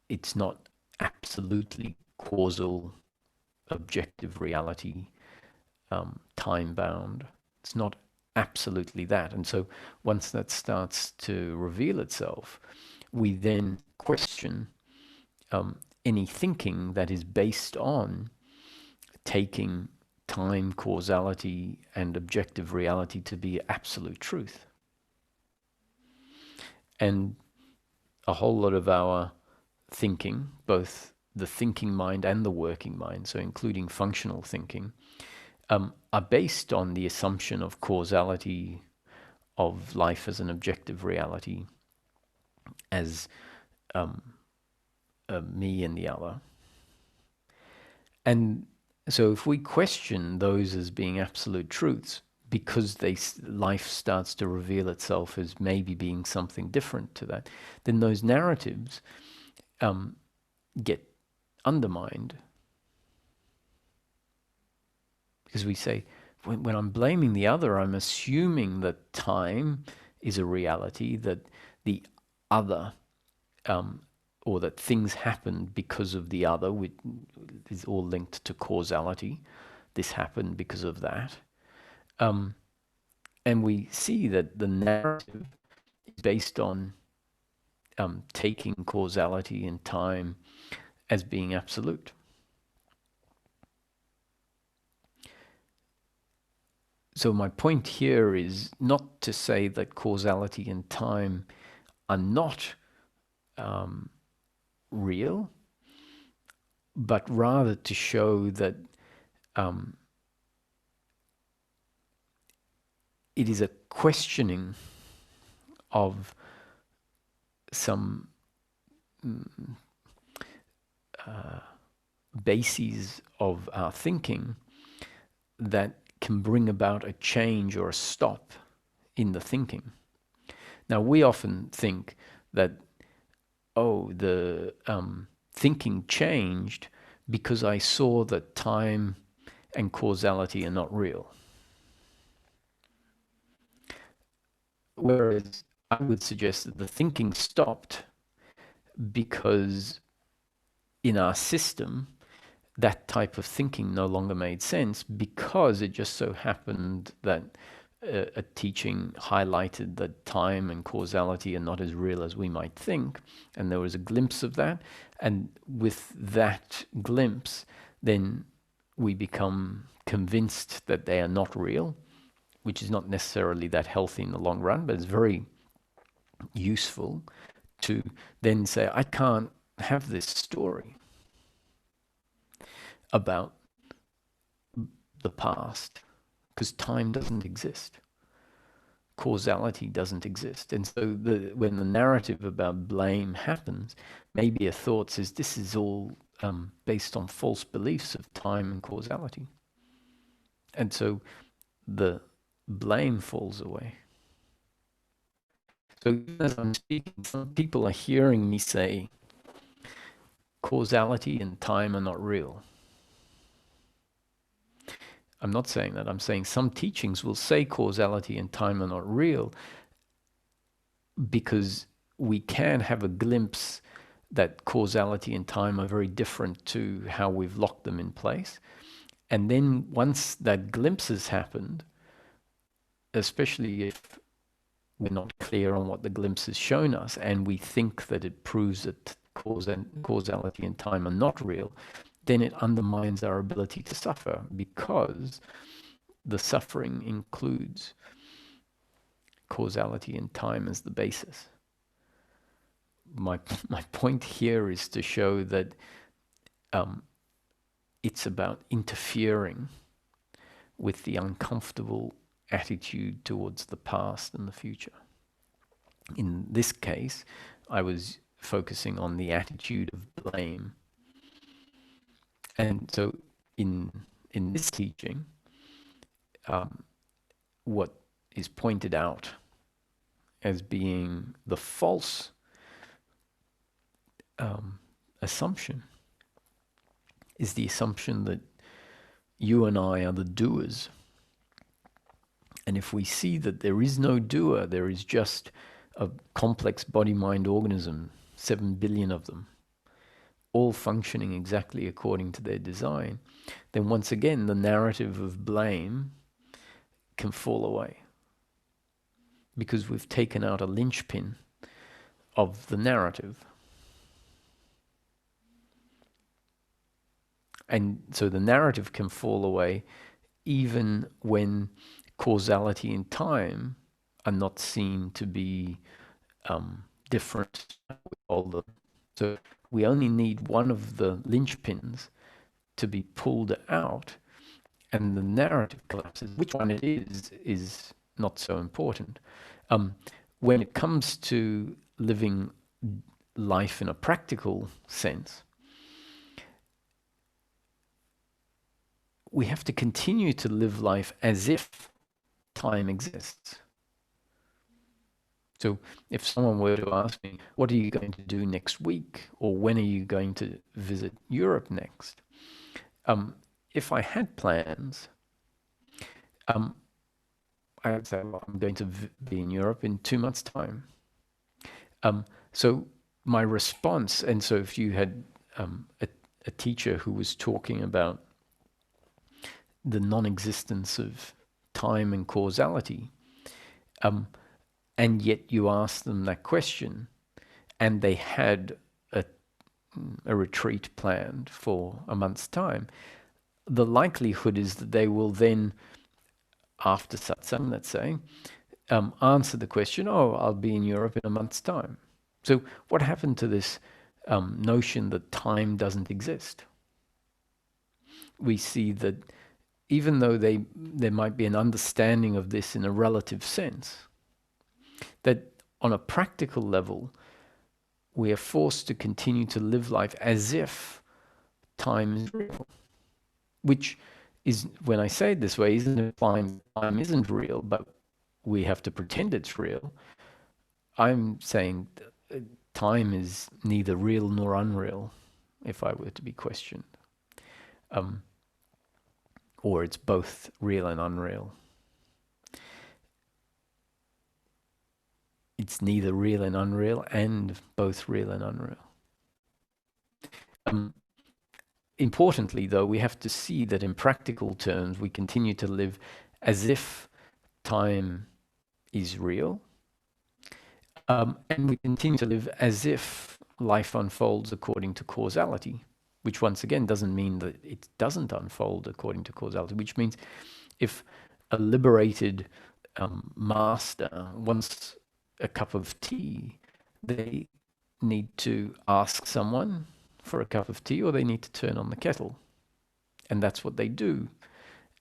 it's not absolutely causal, objective reality, time-bound. It's not absolutely that. And so once that starts to reveal itself, we then question any thinking that is based on taking time, causality, and objective reality to be absolute truth. And a whole lot of our thinking, both the thinking mind and the working mind, so including functional thinking, are based on the assumption of causality, of life as an objective reality, as me and the other. And so if we question those as being absolute truths, because life starts to reveal itself as maybe being something different to that, then those narratives get undermined. Because we say, when I'm blaming the other, I'm assuming that time is a reality, that the other, or that things happen because of the other, which is all linked to causality. This happened because of that. And we see that the narrative is based on taking causality and time as being absolute. So my point here is not to say that causality and time are not real, but rather to show that it is a questioning of some bases of our thinking that can bring about a change or a stop in the thinking. Now, we often think that, oh, the thinking changed because I saw that time and causality are not real. Whereas I would suggest that the thinking stopped because in our system, that type of thinking no longer made sense, because it just so happened that a teaching highlighted that time and causality are not as real as we might think, and there was a glimpse of that, and with that glimpse, then we become convinced that they are not real, which is not necessarily that healthy in the long run, but it's very useful to then say, I can't have this story about the past because time doesn't exist. Causality doesn't exist. And so when the narrative about blame happens, maybe a thought says this is all based on false beliefs of time and causality. And so the blame falls away. So as I'm speaking, some people are hearing me say causality and time are not real. I'm not saying that. I'm saying some teachings will say causality and time are not real because we can have a glimpse that causality and time are very different to how we've locked them in place. And then once that glimpse has happened, especially if we're not clear on what the glimpse has shown us and we think that it proves that causality and time are not real, then it undermines our ability to suffer because the suffering includes causality and time as the basis. My point here is to show that it's about interfering with the uncomfortable attitude towards the past and the future. In this case, I was focusing on the attitude of blame. And so in this teaching, what is pointed out as being the false assumption is the assumption that you and I are the doers. And if we see that there is no doer, there is just a complex body-mind organism, 7 billion of them, all functioning exactly according to their design, then once again the narrative of blame can fall away because we've taken out a linchpin of the narrative. And so the narrative can fall away even when causality and time are not seen to be different with all of them. So we only need one of the linchpins to be pulled out and the narrative collapses. Which one it is not so important. When it comes to living life in a practical sense, we have to continue to live life as if time exists. So if someone were to ask me, what are you going to do next week? Or when are you going to visit Europe next? If I had plans, I would say, well, I'm going to be in Europe in 2 months' time. So my response, and so if you had a teacher who was talking about the non-existence of time and causality, and yet you ask them that question, and they had a retreat planned for a month's time, the likelihood is that they will then, after Satsang, let's say, answer the question, oh, I'll be in Europe in a month's time. So what happened to this notion that time doesn't exist? We see that even though there might be an understanding of this in a relative sense, that on a practical level, we are forced to continue to live life as if time is real. Which is, when I say it this way, isn't implying time isn't real, but we have to pretend it's real. I'm saying time is neither real nor unreal, if I were to be questioned. Or it's both real and unreal. It's neither real and unreal, and both real and unreal. Importantly, though, we have to see that in practical terms, we continue to live as if time is real, and we continue to live as if life unfolds according to causality, which once again doesn't mean that it doesn't unfold according to causality, which means if a liberated master wants a cup of tea, they need to ask someone for a cup of tea, or they need to turn on the kettle. And that's what they do.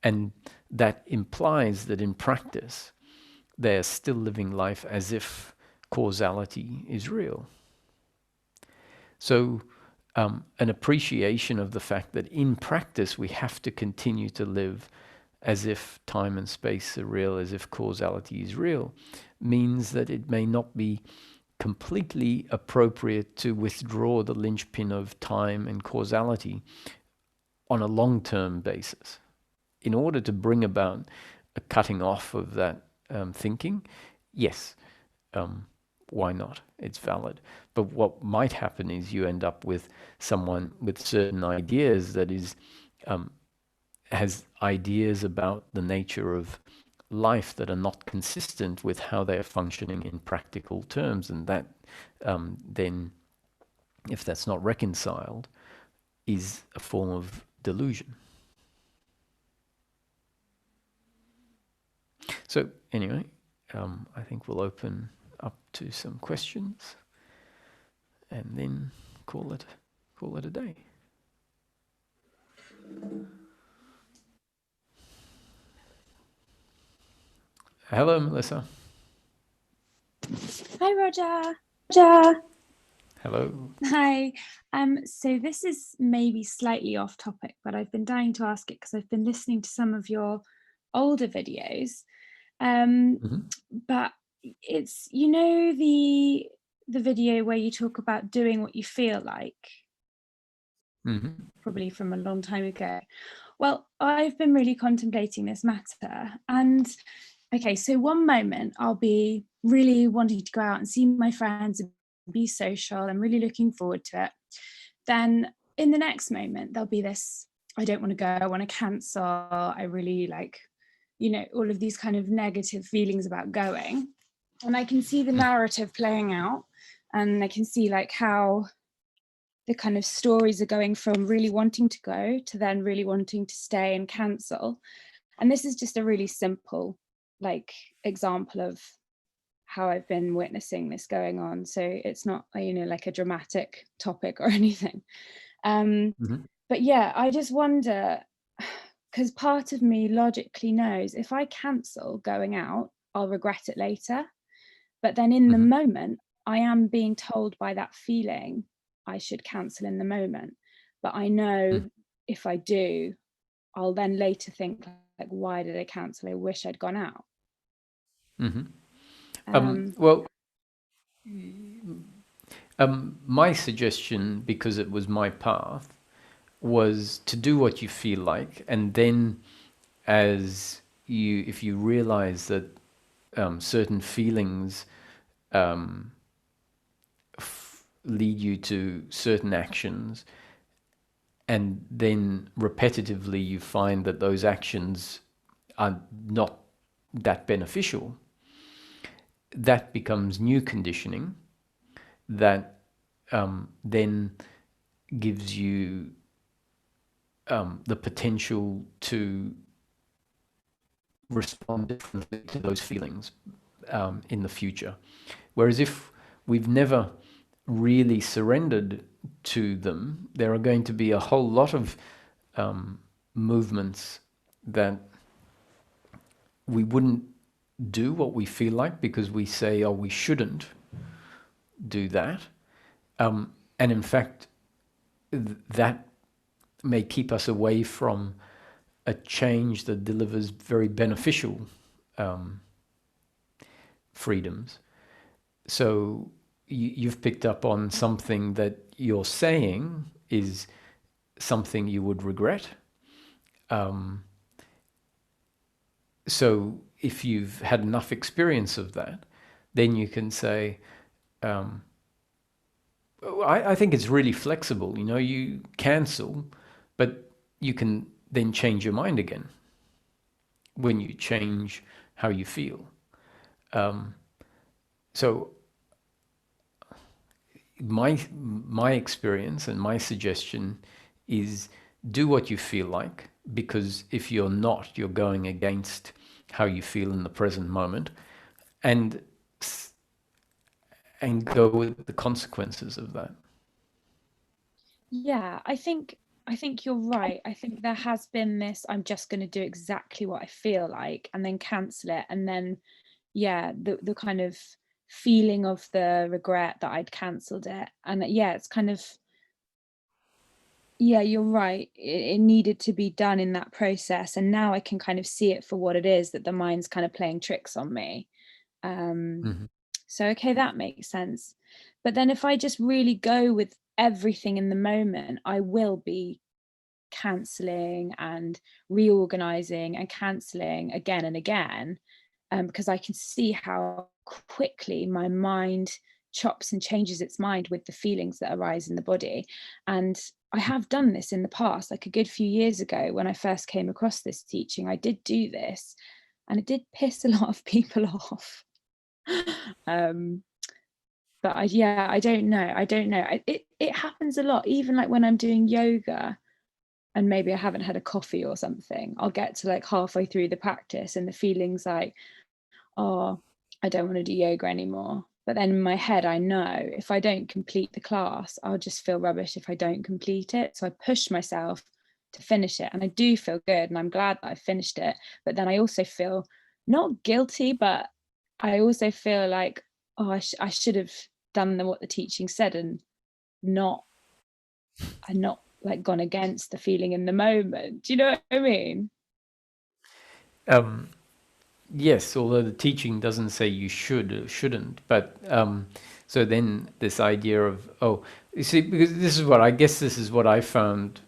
And that implies that in practice, they're still living life as if causality is real. So an appreciation of the fact that in practice we have to continue to live as if time and space are real, as if causality is real, means that it may not be completely appropriate to withdraw the linchpin of time and causality on a long-term basis. In order to bring about a cutting off of that thinking, yes, why not? It's valid. But what might happen is you end up with someone with certain ideas that is has ideas about the nature of life that are not consistent with how they are functioning in practical terms, and that then, if that's not reconciled, is a form of delusion. So anyway, I think we'll open up to some questions and then call it a day. Hello, Melissa. Hi, Roger. Hello. Hi. So this is maybe slightly off topic, but I've been dying to ask it because I've been listening to some of your older videos. But it's, you know, the video where you talk about doing what you feel like, probably from a long time ago. Well, I've been really contemplating this matter, and okay, so one moment I'll be really wanting to go out and see my friends and be social. I'm really looking forward to it. Then in the next moment, there'll be this, I don't want to go, I want to cancel. I really like, you know, all of these kind of negative feelings about going. And I can see the narrative playing out, and I can see like how the kind of stories are going from really wanting to go to then really wanting to stay and cancel. And this is just a really simple like example of how I've been witnessing this going on. So it's not, you know, like a dramatic topic or anything. But yeah, I just wonder, because part of me logically knows if I cancel going out, I'll regret it later. But then in the moment, I am being told by that feeling I should cancel in the moment. But I know if I do, I'll then later think like, why did I cancel? I wish I'd gone out. Well, my suggestion, because it was my path, was to do what you feel like, and then if you realize that certain feelings lead you to certain actions, and then repetitively you find that those actions are not that beneficial, that becomes new conditioning that then gives you the potential to respond differently to those feelings in the future. Whereas if we've never really surrendered to them, there are going to be a whole lot of movements that we wouldn't do what we feel like because we say, oh, we shouldn't do that. And in fact, that may keep us away from a change that delivers very beneficial freedoms. So you've picked up on something that you're saying is something you would regret. So if you've had enough experience of that, then you can say, I think it's really flexible. You know, you cancel, but you can then change your mind again when you change how you feel. So my experience and my suggestion is do what you feel like, because if you're not, you're going against how you feel in the present moment, and go with the consequences of that. Yeah, I think you're right. I think there has been this, I'm just going to do exactly what I feel like and then cancel it. And then, yeah, the kind of feeling of the regret that I'd cancelled it. And yeah, it's kind of, yeah, you're right. It needed to be done in that process. And now I can kind of see it for what it is, that the mind's kind of playing tricks on me. Mm-hmm. So, okay, that makes sense. But then if I just really go with everything in the moment, I will be cancelling and reorganizing and cancelling again and again, because I can see how quickly my mind chops and changes its mind with the feelings that arise in the body. And I have done this in the past, like a good few years ago when I first came across this teaching. I did do this and it did piss a lot of people off. um, but I don't know. It happens a lot, even like when I'm doing yoga and maybe I haven't had a coffee or something. I'll get to like halfway through the practice and the feeling's like, oh, I don't want to do yoga anymore. But then in my head, I know if I don't complete the class, I'll just feel rubbish if I don't complete it. So I push myself to finish it. And I do feel good and I'm glad that I finished it. But then I also feel not guilty, but I also feel like, oh, I should have done what the teaching said and not like gone against the feeling in the moment. Do you know what I mean? Yes, although the teaching doesn't say you should or shouldn't, but so then this idea of, oh, you see, because this is what I found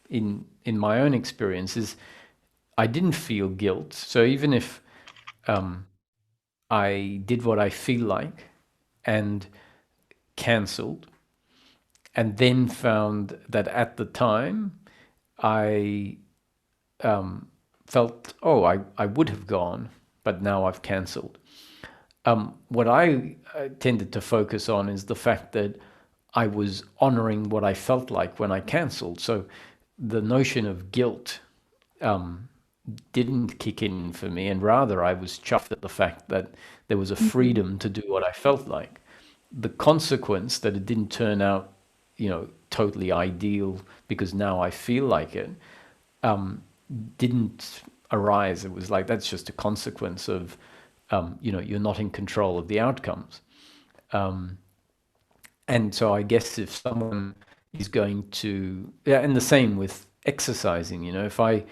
in my own experience is I didn't feel guilt. So even if I did what I feel like and cancelled, and then found that at the time I felt, oh, I would have gone, but now I've cancelled. What I tended to focus on is the fact that I was honoring what I felt like when I cancelled. So the notion of guilt didn't kick in for me, and rather I was chuffed at the fact that there was a Mhm. freedom to do what I felt like. The consequence that it didn't turn out, totally ideal because now I feel like it, didn't arise. It was like that's just a consequence of, you're not in control of the outcomes. And so I guess if someone is going to, yeah, and the same with exercising, if I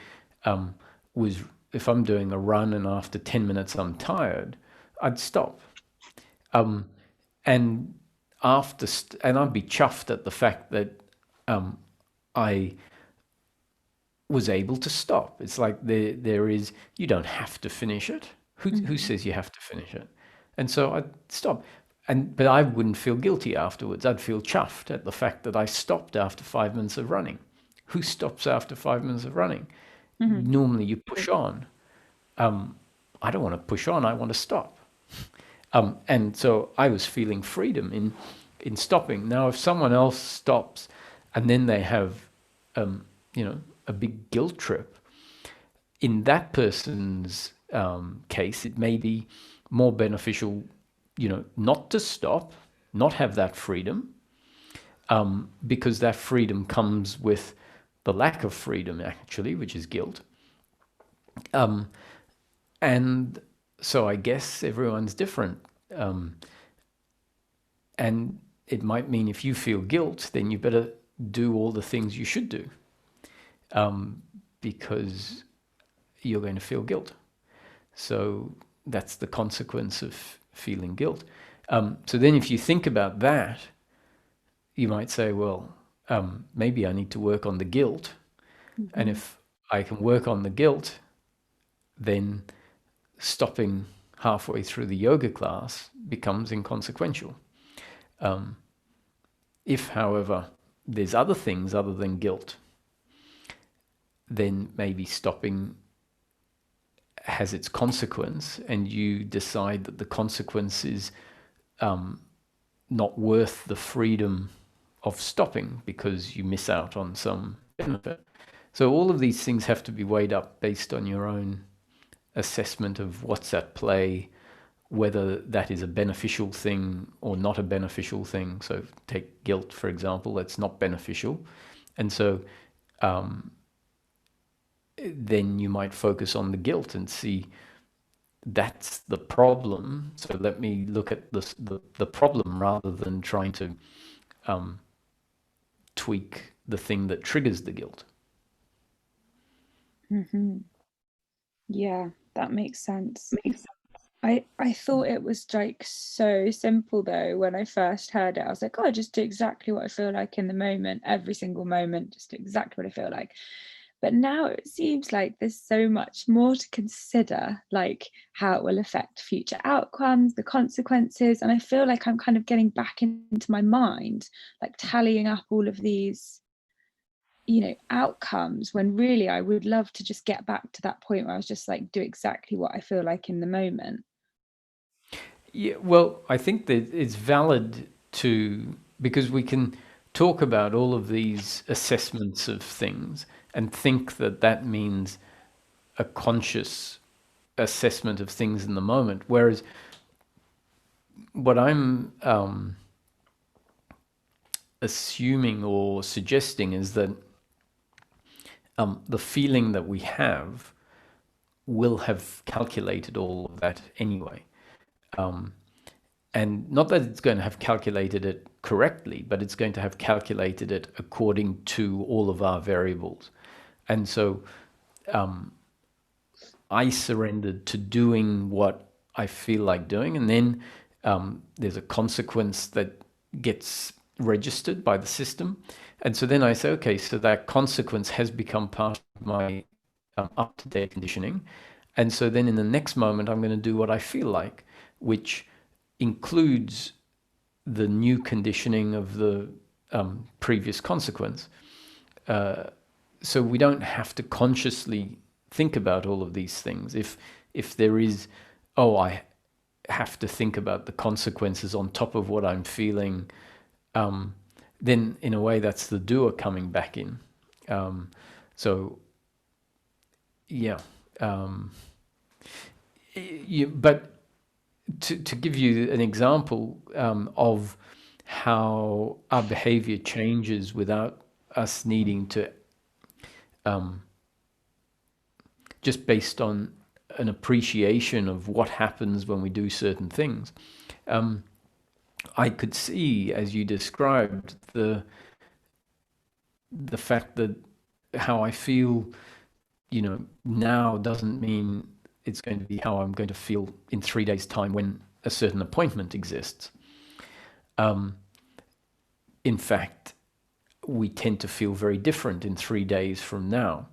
um, was, if I'm doing a run and after 10 minutes I'm tired, I'd stop. And and I'd be chuffed at the fact that I was able to stop. It's like there is, you don't have to finish it. Who Mhm. says you have to finish it? And so I'd stop. But I wouldn't feel guilty afterwards. I'd feel chuffed at the fact that I stopped after 5 minutes of running. Who stops after 5 minutes of running? Mhm. Normally you push on. I don't want to push on, I want to stop. And so I was feeling freedom in stopping. Now, if someone else stops and then they have, a big guilt trip, in that person's case, it may be more beneficial, not to stop, not have that freedom, because that freedom comes with the lack of freedom, actually, which is guilt. And so I guess everyone's different. And it might mean if you feel guilt, then you better do all the things you should do, because you're going to feel guilt. So that's the consequence of feeling guilt. So then, if you think about that, you might say, well, maybe I need to work on the guilt. And Mhm. if I can work on the guilt, then stopping halfway through the yoga class becomes inconsequential. If, however, there's other things other than guilt, then maybe stopping has its consequence, and you decide that the consequence is not worth the freedom of stopping because you miss out on some benefit. So all of these things have to be weighed up based on your own assessment of what's at play, whether that is a beneficial thing or not a beneficial thing. So take guilt, for example, that's not beneficial. And so then you might focus on the guilt and see that's the problem. So let me look at the problem rather than trying to tweak the thing that triggers the guilt. Yeah, that makes sense. I thought it was like so simple though. When I first heard it, I was like, oh, just do exactly what I feel like in the moment, every single moment, just do exactly what I feel like. But now it seems like there's so much more to consider, like how it will affect future outcomes, the consequences. And I feel like I'm kind of getting back into my mind, like tallying up all of these, outcomes, when really I would love to just get back to that point where I was just like, do exactly what I feel like in the moment. Yeah, well, I think that it's valid because we can talk about all of these assessments of things and think that that means a conscious assessment of things in the moment. Whereas what I'm assuming or suggesting is that the feeling that we have will have calculated all of that anyway. And not that it's going to have calculated it correctly, but it's going to have calculated it according to all of our variables. And so I surrendered to doing what I feel like doing. And then there's a consequence that gets registered by the system. And so then I say, okay, so that consequence has become part of my up-to-date conditioning. And so then in the next moment, I'm going to do what I feel like, which includes the new conditioning of the previous consequence. So we don't have to consciously think about all of these things. If there is, oh, I have to think about the consequences on top of what I'm feeling, then in a way that's the doer coming back in. So yeah, but to give you an example of how our behavior changes without us needing to just based on an appreciation of what happens when we do certain things. I could see, as you described, the fact that how I feel, now doesn't mean it's going to be how I'm going to feel in 3 days' time when a certain appointment exists. In fact, we tend to feel very different in 3 days from now.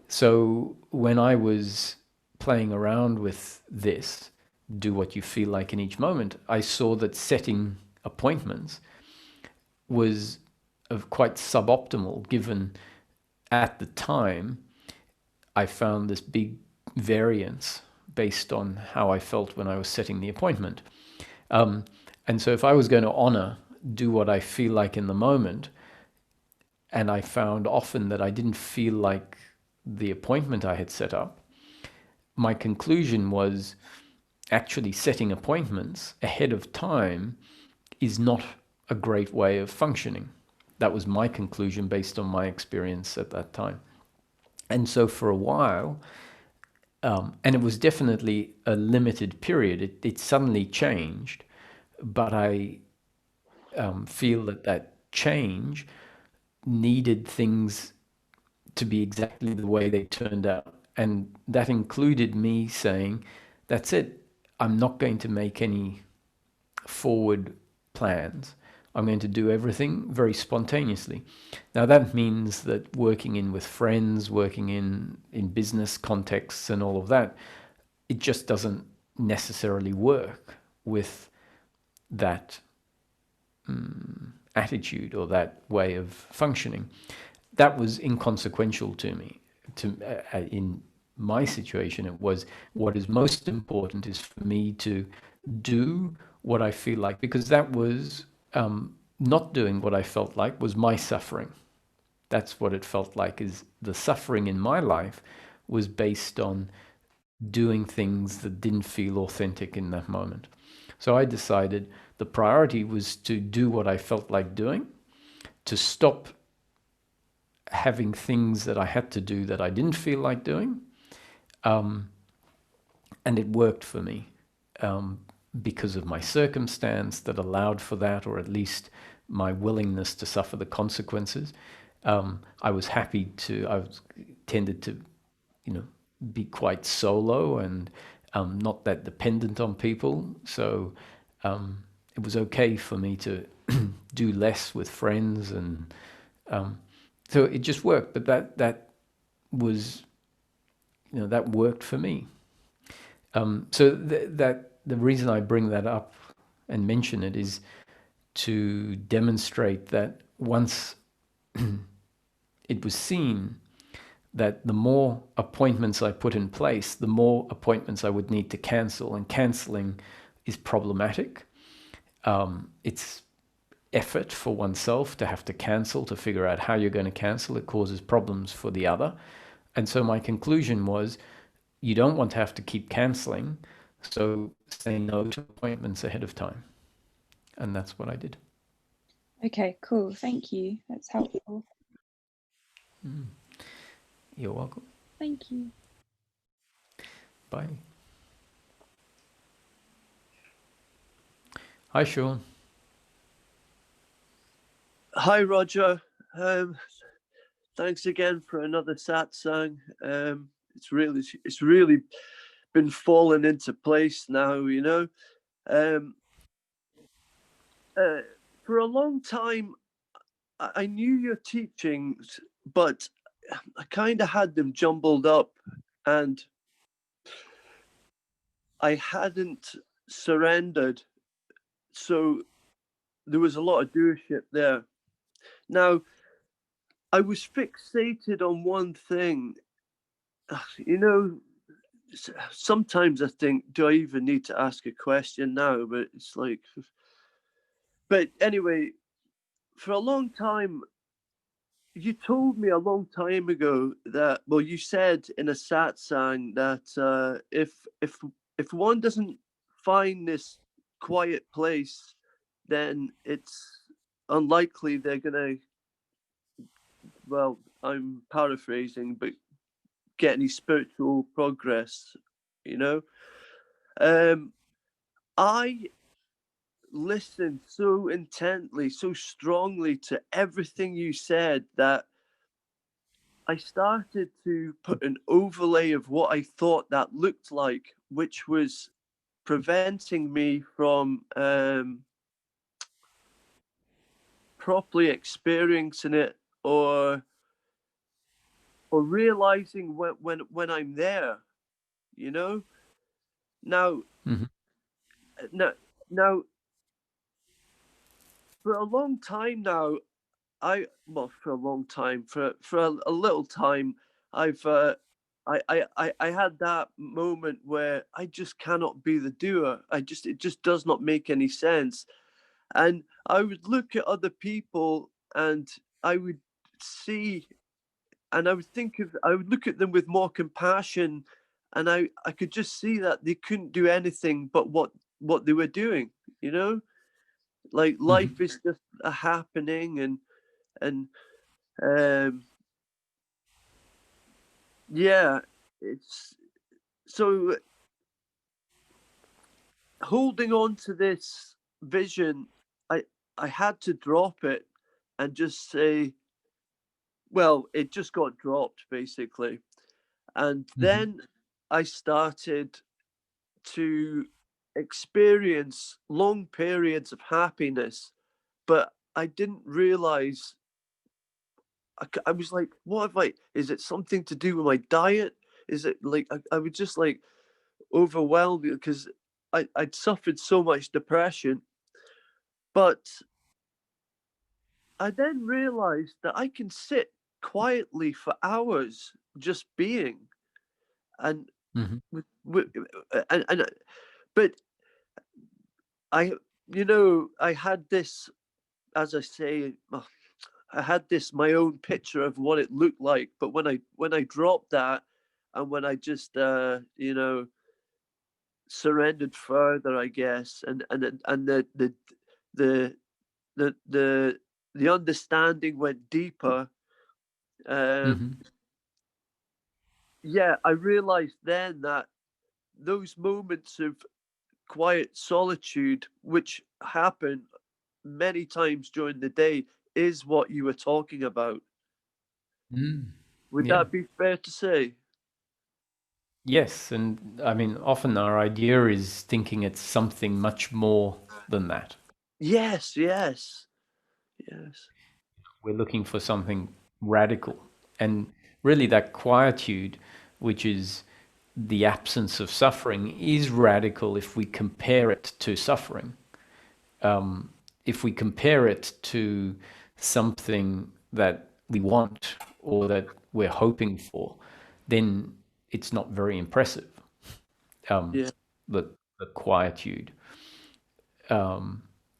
So when I was playing around with this, do what you feel like in each moment, I saw that setting appointments was quite suboptimal, given at the time I found this big variance based on how I felt when I was setting the appointment. And so if I was going to honor, do what I feel like in the moment, and I found often that I didn't feel like the appointment I had set up, my conclusion was actually setting appointments ahead of time is not a great way of functioning. That was my conclusion based on my experience at that time. And so for a while, and it was definitely a limited period, it suddenly changed, but I feel that change needed things to be exactly the way they turned out. And that included me saying, that's it, I'm not going to make any forward plans. I'm going to do everything very spontaneously. Now that means that working in with friends, working in business contexts and all of that, it just doesn't necessarily work with that attitude or that way of functioning. That was inconsequential to me. In my situation, it was, what is most important is for me to do what I feel like, because that was not doing what I felt like was my suffering. That's what it felt like, is the suffering in my life was based on doing things that didn't feel authentic in that moment. So I decided the priority was to do what I felt like doing, to stop having things that I had to do that I didn't feel like doing. And it worked for me because of my circumstance that allowed for that, or at least my willingness to suffer the consequences. I was happy to, tended to, be quite solo and not that dependent on people. So it was okay for me to do less with friends, and so it just worked. But that was, that worked for me. So that the reason I bring that up and mention it is to demonstrate that once it was seen that the more appointments I put in place, the more appointments I would need to cancel, and canceling is problematic. It's effort for oneself to have to cancel, to figure out how you're going to cancel. It causes problems for the other. And so my conclusion was, you don't want to have to keep canceling, so say no to appointments ahead of time. And that's what I did. Okay, cool. Thank you. That's helpful. You're welcome. Thank you. Bye. Hi, Sean. Hi, Roger. Thanks again for another satsang. It's really been falling into place now, For a long time, I knew your teachings, but I kind of had them jumbled up, and I hadn't surrendered. So there was a lot of doership there. Now, I was fixated on one thing. Sometimes I think, do I even need to ask a question now? But it's like, but anyway, for a long time, you told me a long time ago that, well, you said in a satsang that if one doesn't find this quiet place, then it's unlikely they're gonna, well, I'm paraphrasing, but get any spiritual progress, I listened so intently, so strongly to everything you said that I started to put an overlay of what I thought that looked like, which was preventing me from properly experiencing it or realizing when I'm there, Now, now, for a long time now, for a long time, for a little time, I've I had that moment where I just cannot be the doer. It just does not make any sense. And I would look at other people and I would see, and I would look at them with more compassion, and I could just see that they couldn't do anything but what they were doing, like life is just a happening, and yeah, it's so holding on to this vision, I had to drop it and just say, well, it just got dropped basically. And then I started to experience long periods of happiness, but I didn't realize. I was like, what have is it something to do with my diet? Is it like, I was just like overwhelmed because I'd suffered so much depression. But I then realized that I can sit quietly for hours just being, and but I had this as I say, I had this my own picture of what it looked like, but when I dropped that, and when I just surrendered further, I guess, and the the the the understanding went deeper. Mm-hmm. Yeah, I realized then that those moments of quiet solitude, which happen many times during the day, is what you were talking about. Would Yeah. that be fair to say? Yes, and I mean, often our idea is thinking it's something much more than that. Yes, yes, yes. We're looking for something radical. And really, that quietude, which is the absence of suffering, is radical if we compare it to suffering. If we compare it to something that we want or that we're hoping for, then it's not very impressive. Um, Yeah, the, the quietude.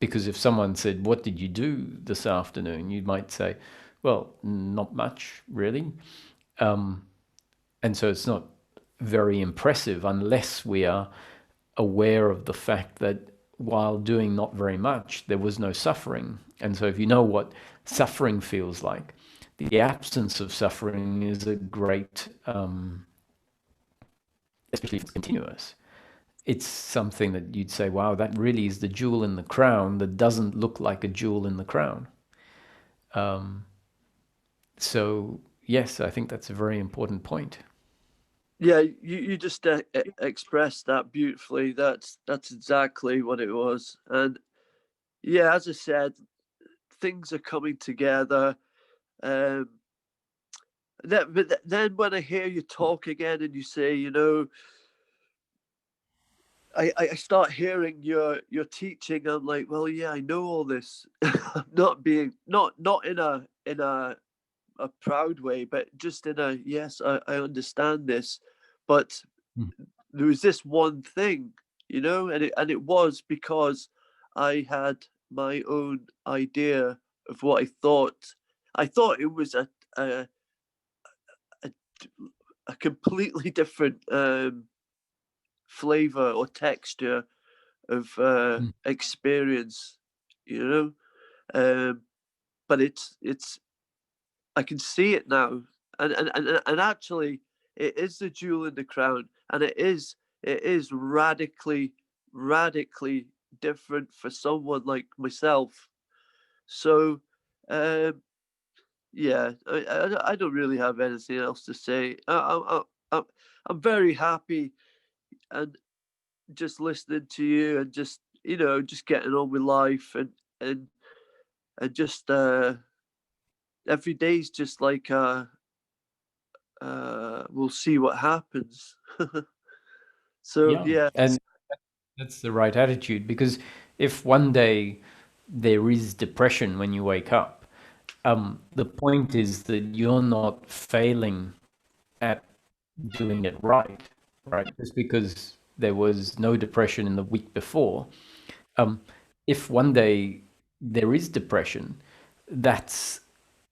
Because if someone said, "What did you do this afternoon?" you might say, "Well, not much, really." And so it's not very impressive unless we are aware of the fact that while doing not very much, there was no suffering. And so if you know what suffering feels like, the absence of suffering is a great, especially if it's continuous. It's something that you'd say, wow, that really is the jewel in the crown that doesn't look like a jewel in the crown. So, yes, I think that's a very important point. yeah. You just expressed that beautifully. That's exactly what it was. And yeah, as I said, things are coming together. Um, then when I hear you talk again and you say, I start hearing your teaching. I'm like, well, yeah, I know all this. Not in a proud way, but just in a yes, I understand this. But Mm. there was this one thing, and it was because I had my own idea of what I thought. I thought it was a, a, a completely different flavor or texture of Mm. experience, you know. Um, but it's I can see it now, and actually, it is the jewel in the crown, and it is radically different for someone like myself. So, um, yeah, I don't really have anything else to say. I'm I'm very happy and just listening to you and just getting on with life and just every day's just like we'll see what happens. So Yeah. yeah, And that's the right attitude, because if one day there is depression when you wake up, the point is that you're not failing at doing it right, right? Just because there was no depression in the week before, um, if one day there is depression, that's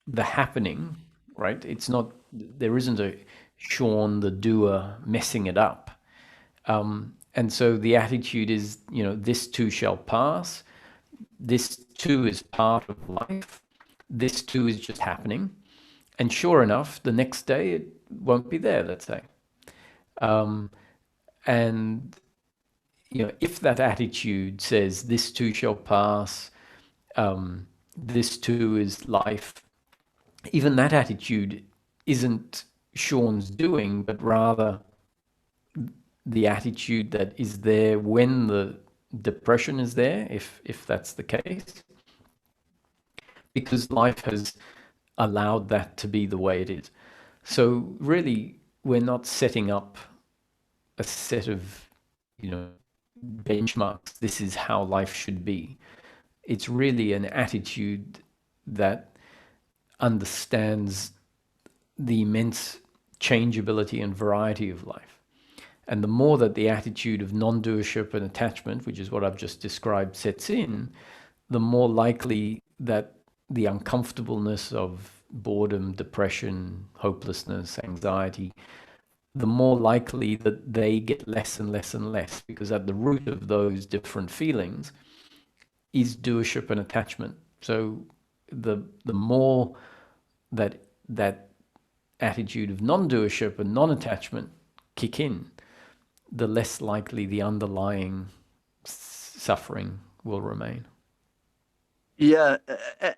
the happening, right? It's not, there isn't a Sean the doer messing it up. And so the attitude is, this too shall pass. This too is part of life. This too is just happening. And sure enough, the next day it won't be there, let's say. And if that attitude says this too shall pass, this too is life, even that attitude isn't Sean's doing, but rather the attitude that is there when the depression is there, if that's the case, because life has allowed that to be the way it is. So really, we're not setting up a set of, you know, benchmarks. This is how life should be. It's really an attitude that understands the immense changeability and variety of life. And the more that the attitude of non-doership and attachment, which is what I've just described, sets in, the more likely that the uncomfortableness of boredom, depression, hopelessness, anxiety, the more likely that they get less and less and less, because at the root of those different feelings is doership and attachment. So the more that attitude of non-doership and non-attachment kick in, the less likely the underlying suffering will remain. Yeah,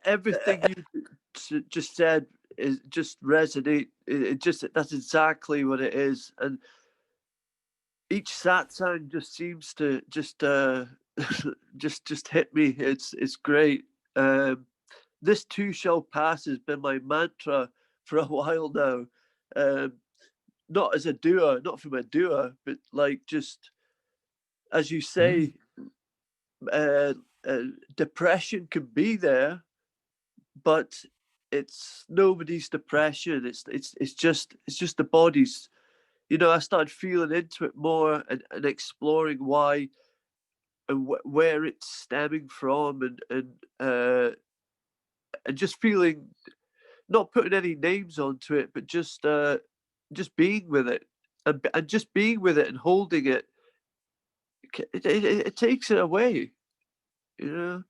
everything you just said is just resonate. It just, that's exactly what it is. And each satsang just seems to just just hit me. It's great. This too shall pass has been my mantra for a while now. Not as a doer, not from a doer, but like just as you say, depression can be there, but it's nobody's depression. It's just the body's. You know, I started feeling into it more and exploring why and where it's stemming from, and just feeling, not putting any names onto it, but just being with it, and just being with it and holding it. It takes it away, you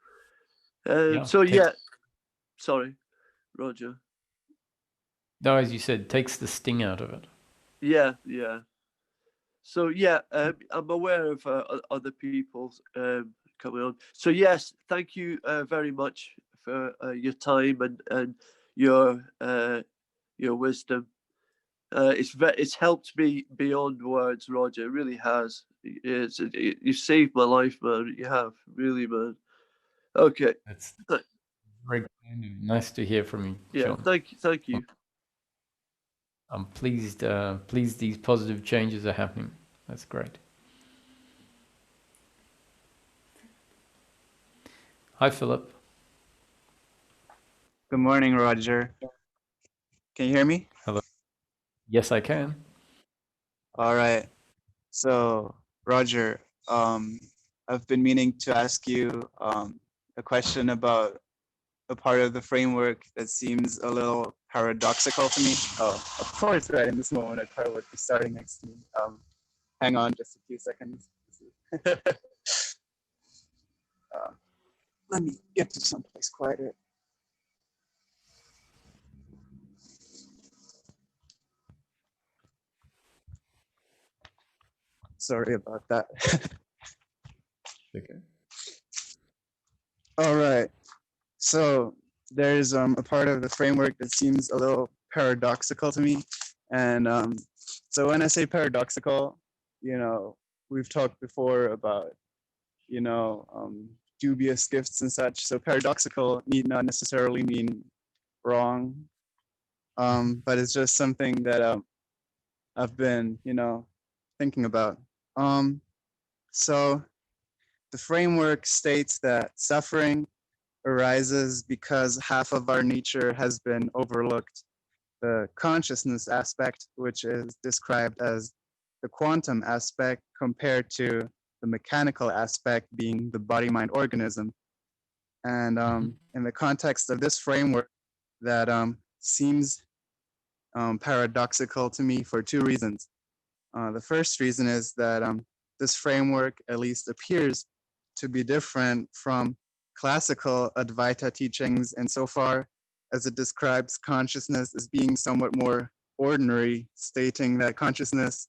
know. So yeah, sorry, Roger. No, as you said, takes the sting out of it. Yeah. So yeah, I'm aware of other people coming on. So yes, thank you very much for your time and your wisdom. It's helped me beyond words, Roger. It really has. You saved my life, man. You have, really, man. Okay. That's very nice to hear from you, Yeah. John. Thank you. I'm pleased these positive changes are happening. That's great. Hi, Philip. Good morning, Roger. Can you hear me? Hello. Yes, I can. All right. So, Roger, I've been meaning to ask you a question about a part of the framework that seems a little paradoxical to me. Oh, of course, right in this moment, I probably would be starting next to me. Hang on just a few seconds. Let me get to someplace quieter. Sorry about that. Okay. All right. So there's a part of the framework that seems a little paradoxical to me. And so when I say paradoxical, we've talked before about, dubious gifts and such. So paradoxical need not necessarily mean wrong, but it's just something that I've been, thinking about. So the framework states that suffering arises because half of our nature has been overlooked. The consciousness aspect, which is described as the quantum aspect, compared to the mechanical aspect being the body-mind organism. And in the context of this framework, that seems paradoxical to me for two reasons. The first reason is that this framework at least appears to be different from classical Advaita teachings insofar as it describes consciousness as being somewhat more ordinary, stating that consciousness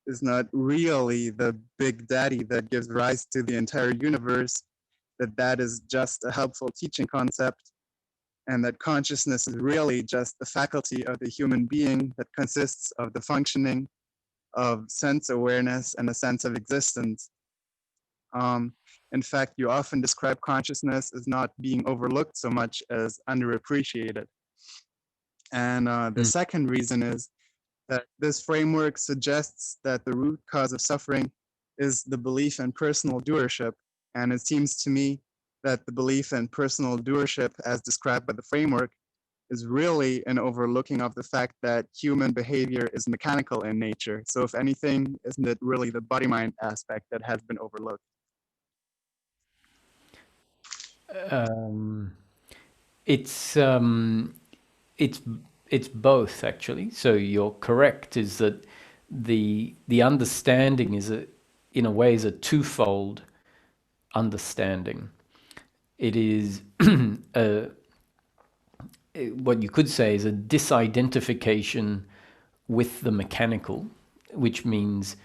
is not really the big daddy that gives rise to the entire universe, that is just a helpful teaching concept, and that consciousness is really just the faculty of the human being that consists of the functioning of sense awareness and a sense of existence. In fact, you often describe consciousness as not being overlooked so much as underappreciated. And the second reason is that this framework suggests that the root cause of suffering is the belief in personal doership. And it seems to me that the belief in personal doership, as described by the framework, is really an overlooking of the fact that human behavior is mechanical in nature. So if anything, isn't it really the body-mind aspect that has been overlooked? It's it's both, actually. So you're correct, is that the understanding is in a way is a twofold understanding. It is what you could say is a disidentification with the mechanical, which means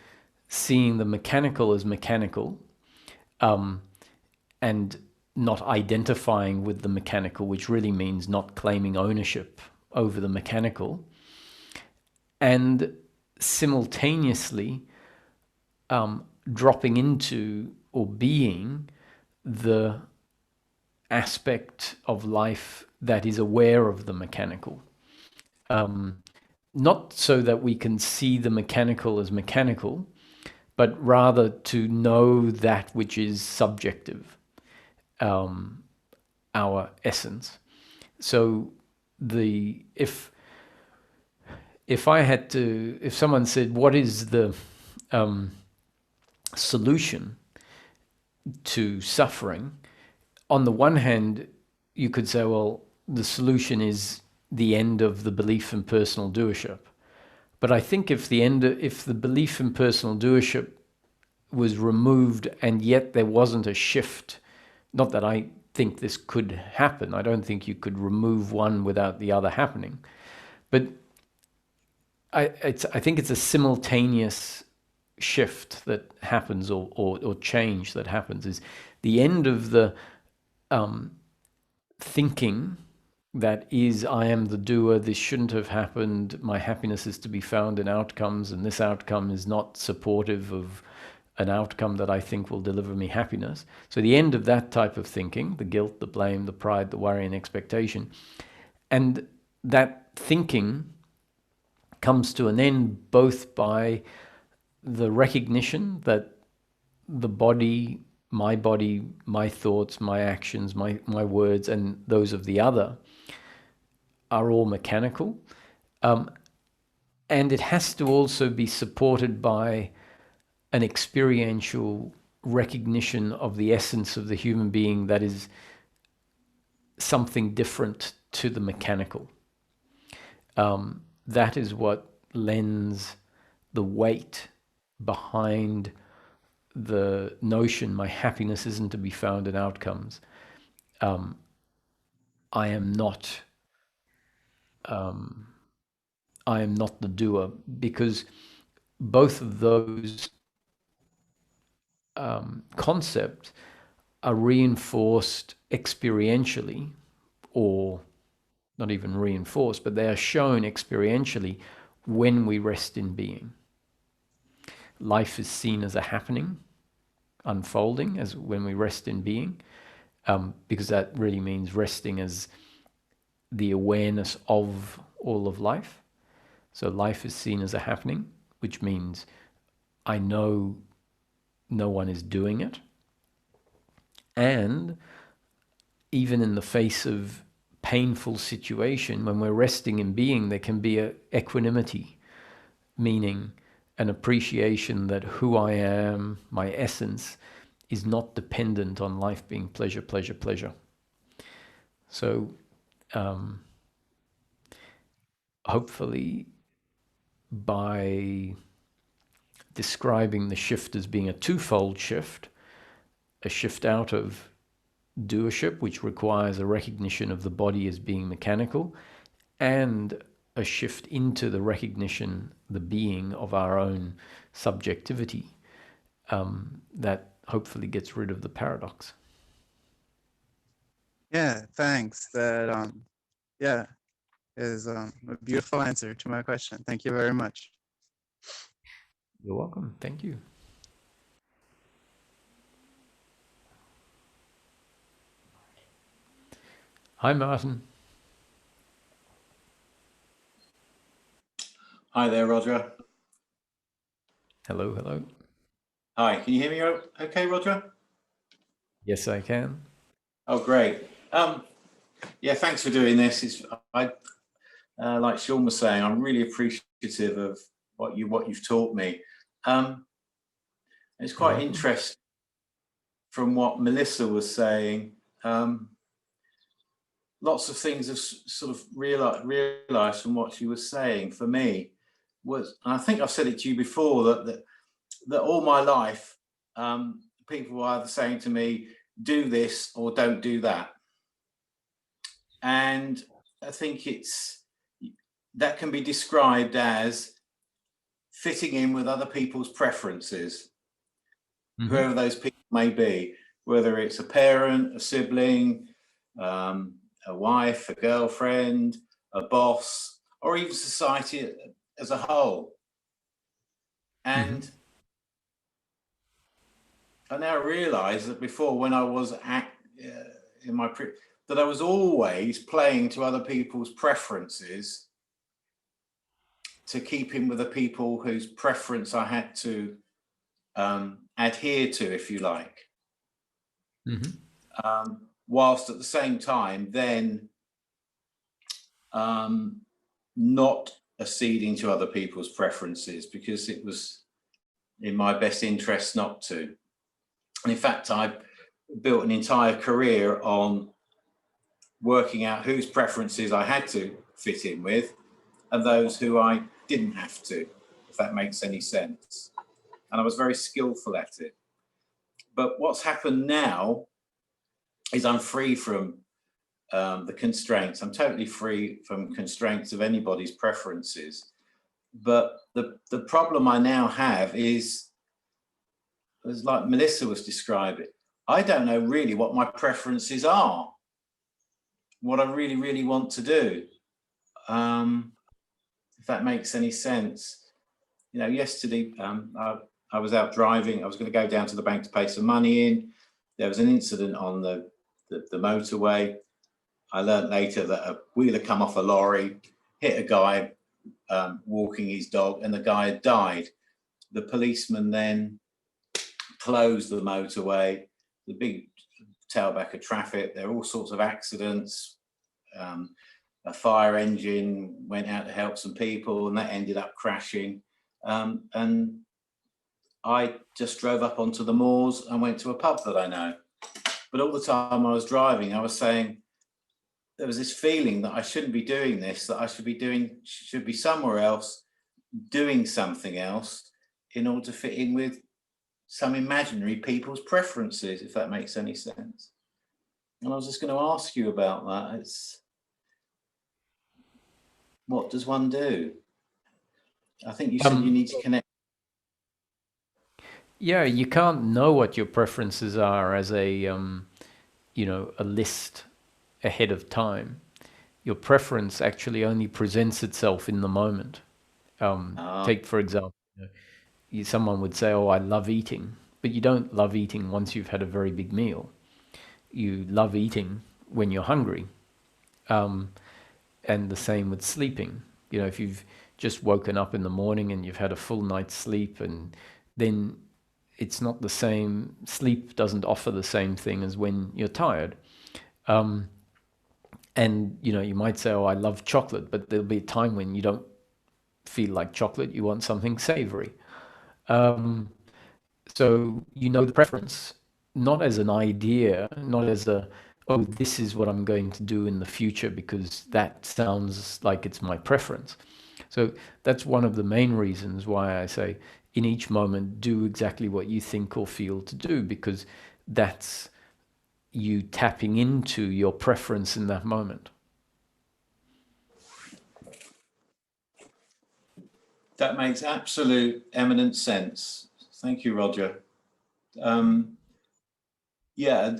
seeing the mechanical as mechanical, and not identifying with the mechanical, which really means not claiming ownership over the mechanical, and simultaneously dropping into or being the aspect of life that is aware of the mechanical. Not so that we can see the mechanical as mechanical, but rather to know that which is subjective, our essence. So if someone said, what is the solution to suffering? On the one hand, you could say, well, the solution is the end of the belief in personal doership. But I think if the belief in personal doership was removed and yet there wasn't a shift, not that I think this could happen, I don't think you could remove one without the other happening, but I think it's a simultaneous shift that happens, or change that happens, is the end of the thinking that is, I am the doer, this shouldn't have happened, my happiness is to be found in outcomes, and this outcome is not supportive of an outcome that I think will deliver me happiness. So the end of that type of thinking, the guilt, the blame, the pride, the worry and expectation, and that thinking comes to an end both by the recognition that the body, my thoughts, my actions, my words, and those of the other are all mechanical. And it has to also be supported by an experiential recognition of the essence of the human being that is something different to the mechanical. That is what lends the weight behind the notion my happiness isn't to be found in outcomes. I am not the doer, because both of those concepts are reinforced experientially, or not even reinforced, but they are shown experientially when we rest in being. Life is seen as a happening, unfolding, as when we rest in being, because that really means resting as the awareness of all of life. So life is seen as a happening, which means I know no one is doing it. And even in the face of painful situation, when we're resting in being, there can be an equanimity, meaning an appreciation that who I am, my essence, is not dependent on life being pleasure, pleasure, pleasure. So hopefully by describing the shift as being a twofold shift, a shift out of doership, which requires a recognition of the body as being mechanical, and a shift into the recognition, the being of our own subjectivity, that hopefully gets rid of the paradox. Yeah, thanks. That yeah, is a beautiful answer to my question. Thank you very much. You're welcome. Thank you. Hi, Martin. Hi there, Roger. Hello, hello. Hi, can you hear me okay, Roger? Yes, I can. Oh, great. Yeah, thanks for doing this. Like Sean was saying, I'm really appreciative of what you've taught me. It's quite interesting from what Melissa was saying. lots of things have sort of realized from what she was saying for me was, and I think I've said it to you before, that all my life, people were either saying to me, do this or don't do that. And I think that can be described as fitting in with other people's preferences, whoever those people may be, whether it's a parent, a sibling, a wife, a girlfriend, a boss, or even society as a whole. And I now realize that before, when I was that I was always playing to other people's preferences to keep in with the people whose preference I had to adhere to, if you like. Whilst at the same time then not acceding to other people's preferences, because it was in my best interest not to. And in fact, I built an entire career on working out whose preferences I had to fit in with and those who I didn't have to, if that makes any sense. And I was very skillful at it. But what's happened now is I'm free from the constraints. I'm totally free from constraints of anybody's preferences. But the problem I now have is, as like Melissa was describing, I don't know really what my preferences are, what I really, really want to do. If that makes any sense. You know, yesterday I was out driving. I was going to go down to the bank to pay some money in. There was an incident on the motorway. I learned later that a wheeler come off a lorry, hit a guy walking his dog, and the guy had died. The policeman then closed the motorway, the big tailback of traffic. There were all sorts of accidents. A fire engine went out to help some people, and that ended up crashing. And I just drove up onto the moors and went to a pub that I know. But all the time I was driving, I was saying, there was this feeling that I shouldn't be doing this, that I should be somewhere else, doing something else in order to fit in with some imaginary people's preferences, if that makes any sense. And I was just going to ask you about that. What does one do? I think you said you need to connect. Yeah, you can't know what your preferences are as a list ahead of time. Your preference actually only presents itself in the moment. Take, for example, someone would say, oh, I love eating, but you don't love eating once you've had a very big meal. You love eating when you're hungry. And the same with sleeping. You know, if you've just woken up in the morning and you've had a full night's sleep, and then it's not the same. Sleep doesn't offer the same thing as when you're tired. And, you know, you might say, oh, I love chocolate, but there'll be a time when you don't feel like chocolate. You want something savory. So you know the preference, not as an idea, not as oh, this is what I'm going to do in the future because that sounds like it's my preference. So that's one of the main reasons why I say in each moment, do exactly what you think or feel to do, because that's you tapping into your preference in that moment. That makes absolute eminent sense. Thank you, Roger. Yeah,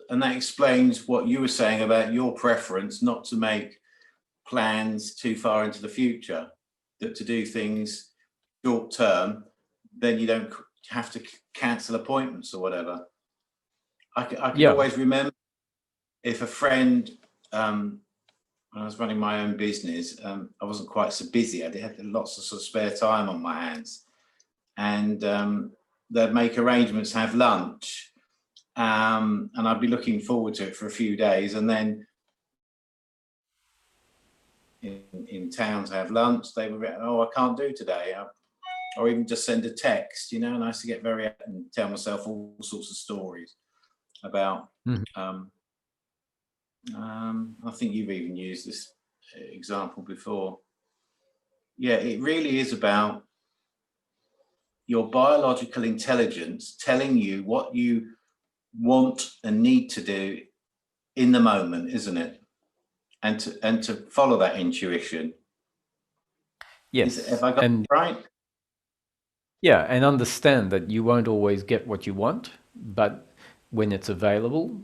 and that explains what you were saying about your preference not to make plans too far into the future, that to do things short term, then you don't have to cancel appointments or whatever. I can always remember if a friend, when I was running my own business, I wasn't quite so busy. I had lots of sort of spare time on my hands, and they'd make arrangements to have lunch, and I'd be looking forward to it for a few days, and then in town to have lunch, they would be, oh, I can't do today, or even just send a text, you know. And I used to get very and tell myself all sorts of stories about I think you've even used this example before. Yeah, it really is about your biological intelligence telling you what you want and need to do in the moment, isn't it? And to follow that intuition. Yes, Have I got and it right? yeah, and understand that you won't always get what you want, but when it's available,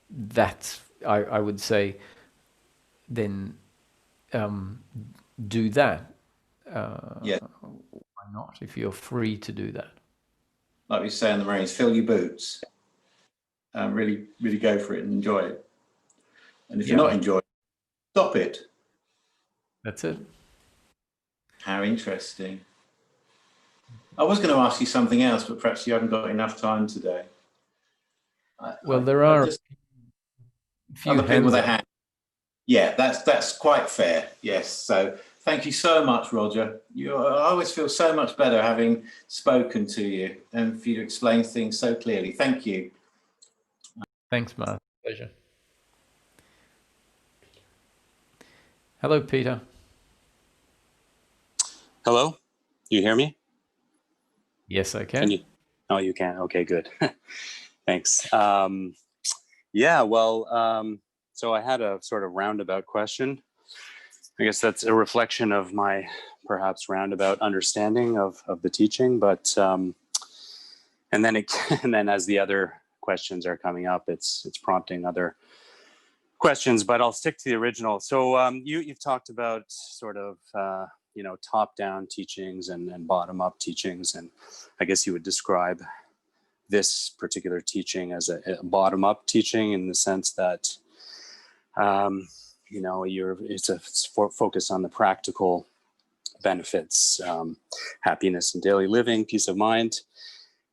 that's I would say, then do that. Yeah, Why not? If you're free to do that. like we say in the Marines, fill your boots. Really, really go for it and enjoy it. And if you're not enjoying it, stop it. That's it. How interesting. I was going to ask you something else, but perhaps you haven't got enough time today. Well, there are just a few other people hands with their up. hand. Yeah, that's quite fair. Yes. So thank you so much, Roger. I always feel so much better having spoken to you and for you to explain things so clearly. Thank you. Thanks, Mark. Pleasure. Hello, Peter. Hello, you hear me? Yes, I can. Can you? Oh, you can. Okay, good. Thanks. Yeah, well, so I had a sort of roundabout question. I guess that's a reflection of my perhaps roundabout understanding of the teaching, but and then and then as the other questions are coming up, it's prompting other questions, but I'll stick to the original. So you've talked about sort of top-down teachings and bottom-up teachings, and I guess you would describe this particular teaching as a bottom-up teaching in the sense that it's focused on the practical benefits, happiness in daily living, peace of mind.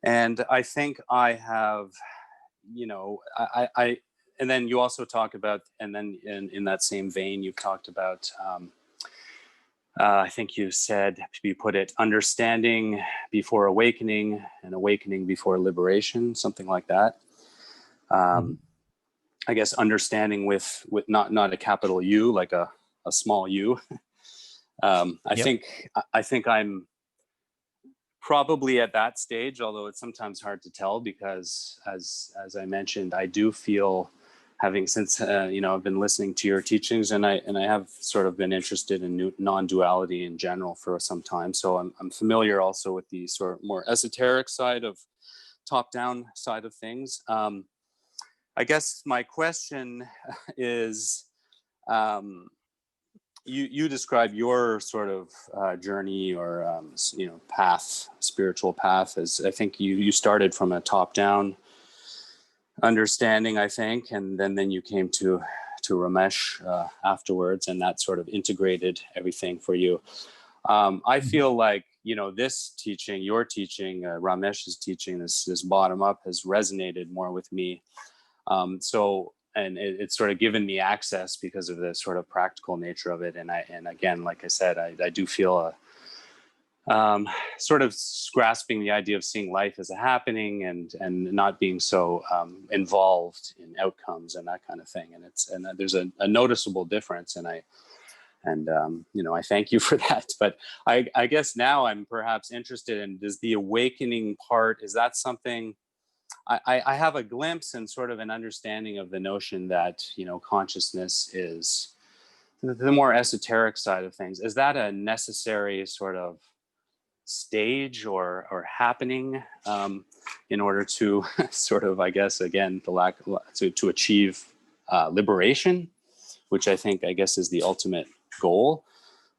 And I think I have, I and then you also talk about, and then in that same vein, you've talked about, I think you said, you put it, understanding before awakening and awakening before liberation, something like that. I guess understanding with not a capital U, like a small U. I think I'm probably at that stage, although it's sometimes hard to tell because, as I mentioned, I do feel, having since I've been listening to your teachings, and I have sort of been interested in non-duality in general for some time. So I'm familiar also with the sort of more esoteric side of top-down side of things. I guess my question is, you describe your sort of journey or path, spiritual path, as I think you started from a top-down understanding, I think, and then you came to Ramesh afterwards, and that sort of integrated everything for you. I feel like this teaching, your teaching, Ramesh's teaching, this bottom up has resonated more with me. And it's sort of given me access because of the sort of practical nature of it. And again, like I said, I do feel sort of grasping the idea of seeing life as a happening and not being so involved in outcomes and that kind of thing. And there's a noticeable difference. And I thank you for that. But I guess now I'm perhaps interested in, does the awakening part, is that something I have a glimpse and sort of an understanding of the notion that, consciousness is the more esoteric side of things. Is that a necessary sort of stage or happening in order to sort of, I guess, again, to achieve liberation, which I guess is the ultimate goal?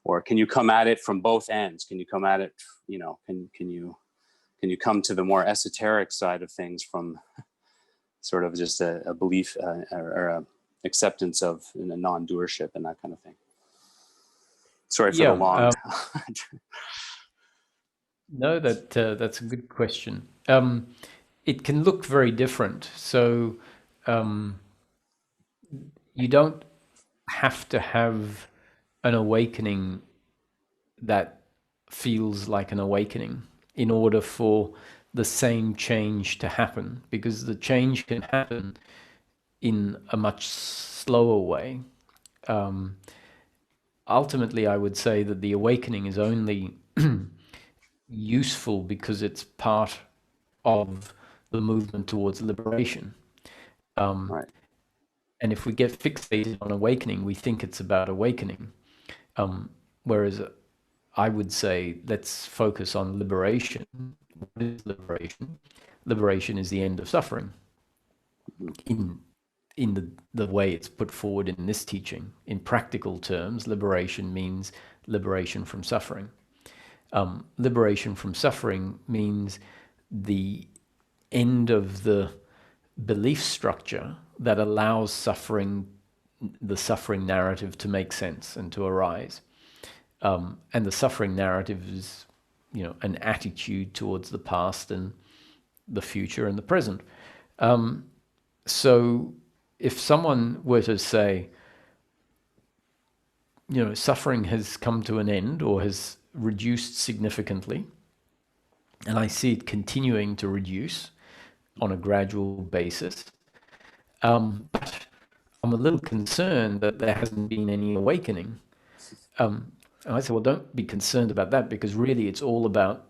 Or can you come at it from both ends? Can you come at it, can you come to the more esoteric side of things from sort of just a belief or a acceptance of a non-doership and that kind of thing? Sorry for the long. No, that's a good question. It can look very different. So you don't have to have an awakening that feels like an awakening in order for the same change to happen, because the change can happen in a much slower way. Ultimately, I would say that the awakening is only useful because it's part of the movement towards liberation. Right. And if we get fixated on awakening, we think it's about awakening. Whereas I would say, let's focus on liberation. What is liberation? Liberation is the end of suffering in the way it's put forward in this teaching. In practical terms, liberation means liberation from suffering. Liberation from suffering means the end of the belief structure that allows the suffering narrative to make sense and to arise. And the suffering narrative is, an attitude towards the past and the future and the present. So if someone were to say, suffering has come to an end or has reduced significantly, and I see it continuing to reduce on a gradual basis, but I'm a little concerned that there hasn't been any awakening. And I said, well, don't be concerned about that, because really it's all about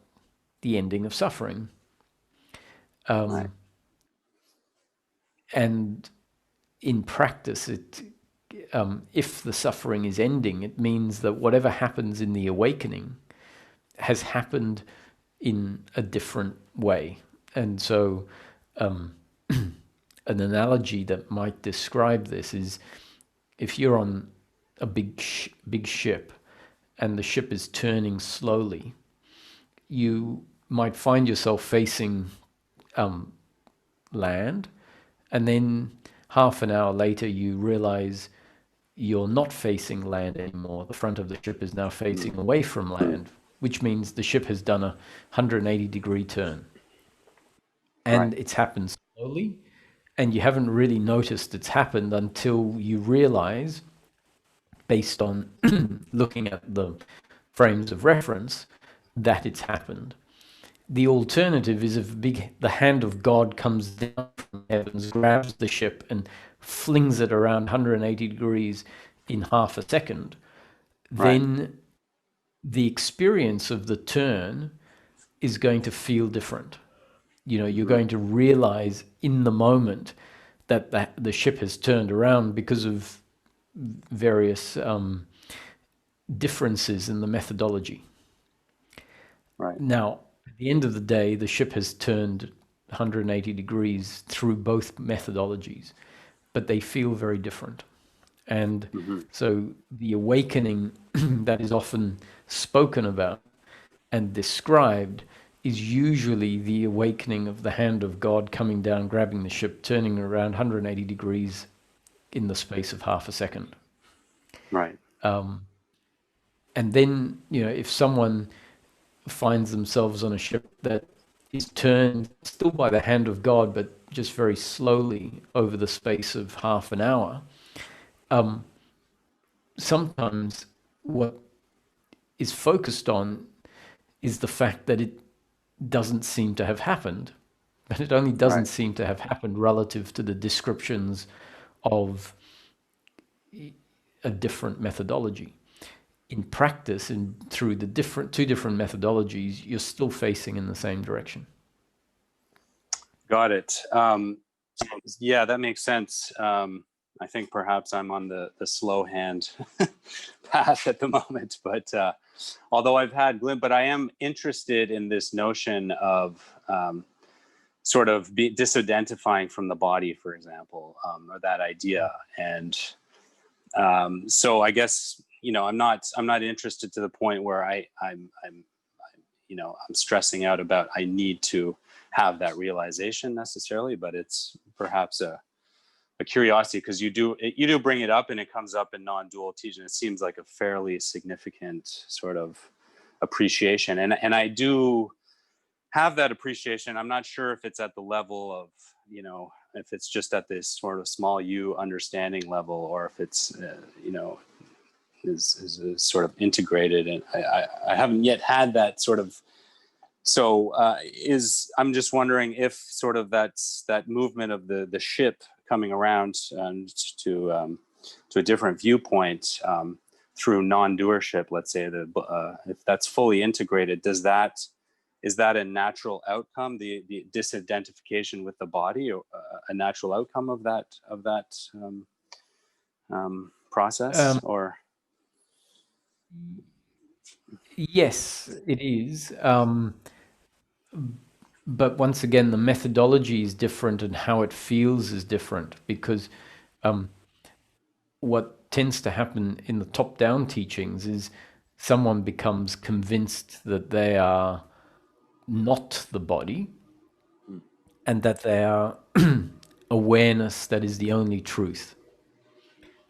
the ending of suffering. Right. And in practice, if the suffering is ending, it means that whatever happens in the awakening has happened in a different way. And so an analogy that might describe this is, if you're on a big ship and the ship is turning slowly, you might find yourself facing land, and then half an hour later you realize you're not facing land anymore. The front of the ship is now facing away from land, which means the ship has done a 180-degree turn. And it's happened slowly, and you haven't really noticed it's happened until you realize, based on looking at the frames of reference, that it's happened. The alternative is if the hand of God comes down from the heavens, grabs the ship and flings it around 180 degrees in half a second, then the experience of the turn is going to feel different. You're going to realize in the moment that the ship has turned around because of various differences in the methodology. Right. Now, at the end of the day, the ship has turned 180 degrees through both methodologies, but they feel very different. And so the awakening that is often spoken about and described is usually the awakening of the hand of God coming down, grabbing the ship, turning around 180 degrees in the space of half a second. Right. And then, if someone finds themselves on a ship that is turned still by the hand of God, but just very slowly over the space of half an hour, sometimes what is focused on is the fact that it doesn't seem to have happened. But it only doesn't seem to have happened relative to the descriptions of a different methodology. In practice, and through the two different methodologies, you're still facing in the same direction. Got it. Yeah, that makes sense. I think perhaps I'm on the slow hand path at the moment, but although I've had but I am interested in this notion of sort of disidentifying from the body, for example, or that idea. And so I guess, I'm not interested to the point where I'm stressing out about I need to have that realization necessarily, but it's perhaps a curiosity, because you do bring it up, and it comes up in non-dual teaching. It seems like a fairly significant sort of appreciation, and I do have that appreciation. I'm not sure if it's at the level of, if it's just at this sort of small u understanding level, or if it's is sort of integrated, and I haven't yet had that sort of. So I'm just wondering if sort of that movement of the ship coming around to a different viewpoint through non-doership, let's say, if that's fully integrated, is that a natural outcome, the disidentification with the body, or a natural outcome of that process? Or yes, it is. But once again, the methodology is different and how it feels is different, because what tends to happen in the top-down teachings is someone becomes convinced that they are not the body and that they are awareness that is the only truth.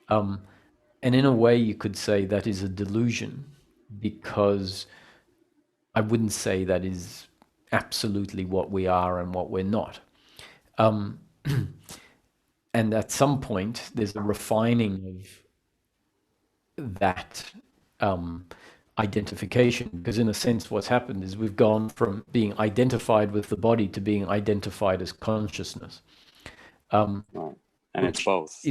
And in a way, you could say that is a delusion, because I wouldn't say that is absolutely what we are and what we're not. And at some point, there's a refining of that identification, because in a sense, what's happened is we've gone from being identified with the body to being identified as consciousness. And it's both.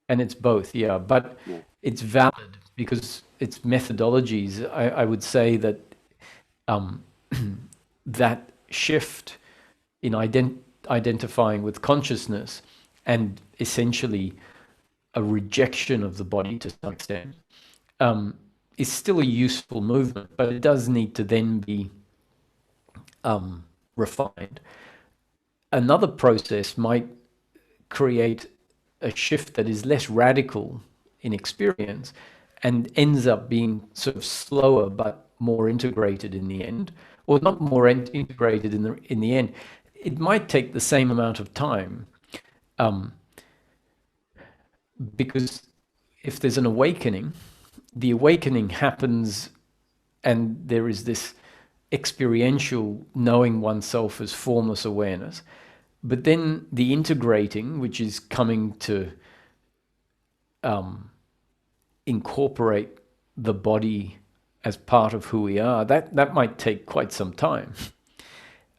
And it's both, yeah. But it's valid because it's methodologies. I would say that that shift in identifying with consciousness and essentially a rejection of the body to some extent is still a useful movement, but it does need to then be refined. Another process might create a shift that is less radical in experience and ends up being sort of slower but more integrated in the end, or not more integrated in the end. It might take the same amount of time, because if there's an awakening, the awakening happens and there is this experiential knowing oneself as formless awareness. But then the integrating, which is coming to incorporate the body as part of who we are, that might take quite some time.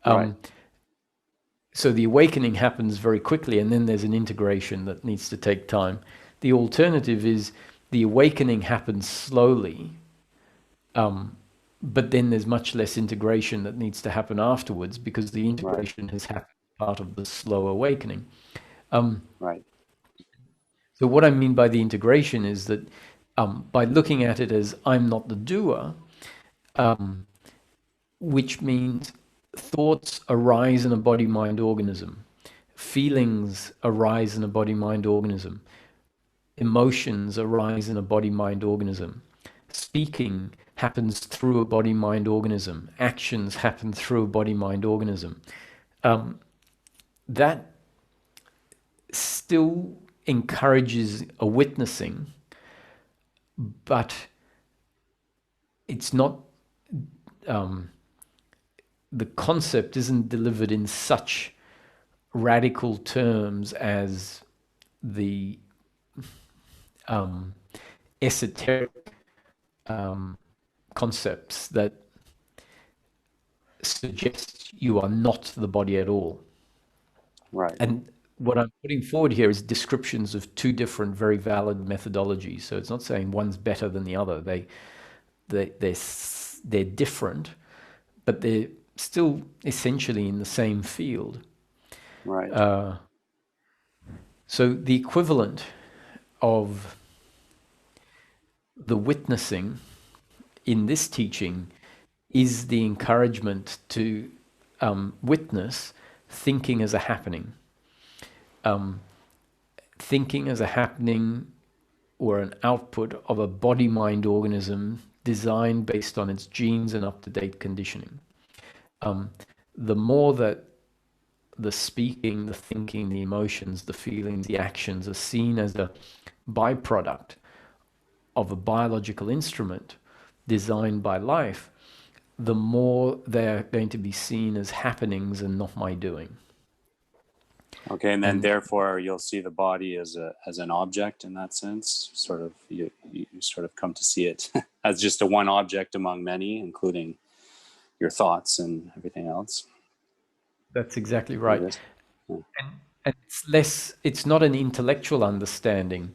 Right. So the awakening happens very quickly, and then there's an integration that needs to take time. The alternative is the awakening happens slowly, but then there's much less integration that needs to happen afterwards, because the integration has happened part of the slow awakening. Right. So what I mean by the integration is that by looking at it as I'm not the doer, which means thoughts arise in a body-mind organism, feelings arise in a body-mind organism, emotions arise in a body-mind organism, speaking happens through a body-mind organism, actions happen through a body-mind organism. That still encourages a witnessing, but it's not, the concept isn't delivered in such radical terms as the esoteric concepts that suggest you are not the body at all. Right. And what I'm putting forward here is descriptions of two different, very valid methodologies. So it's not saying one's better than the other. They're different, but they're still essentially in the same field. Right. So the equivalent of the witnessing in this teaching is the encouragement to witness thinking as a happening. Thinking as a happening or an output of a body-mind organism designed based on its genes and up-to-date conditioning. The more that the speaking, the thinking, the emotions, the feelings, the actions are seen as a byproduct of a biological instrument designed by life, the more they're going to be seen as happenings and not my doing. Okay, and then therefore you'll see the body as an object in that sense. Sort of you sort of come to see it as just a one object among many, including your thoughts and everything else. That's exactly right. Yeah. And it's not an intellectual understanding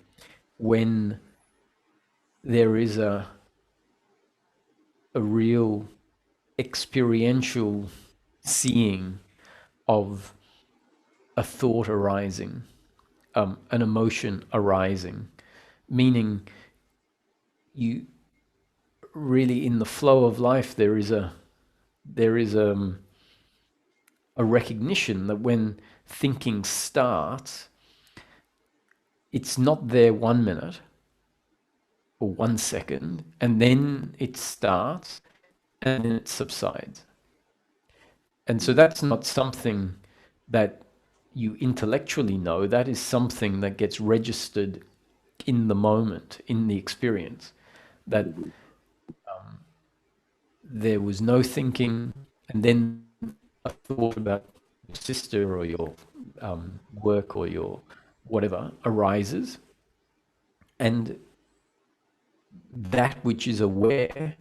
when there is a real experiential seeing of a thought arising, an emotion arising, meaning you really, in the flow of life, there is a recognition that when thinking starts, it's not there 1 minute or 1 second, and then it starts and then it subsides. And so that's not something that you intellectually know. That is something that gets registered in the moment, in the experience, that there was no thinking, and then a thought about your sister or your work or your whatever arises, and that which is aware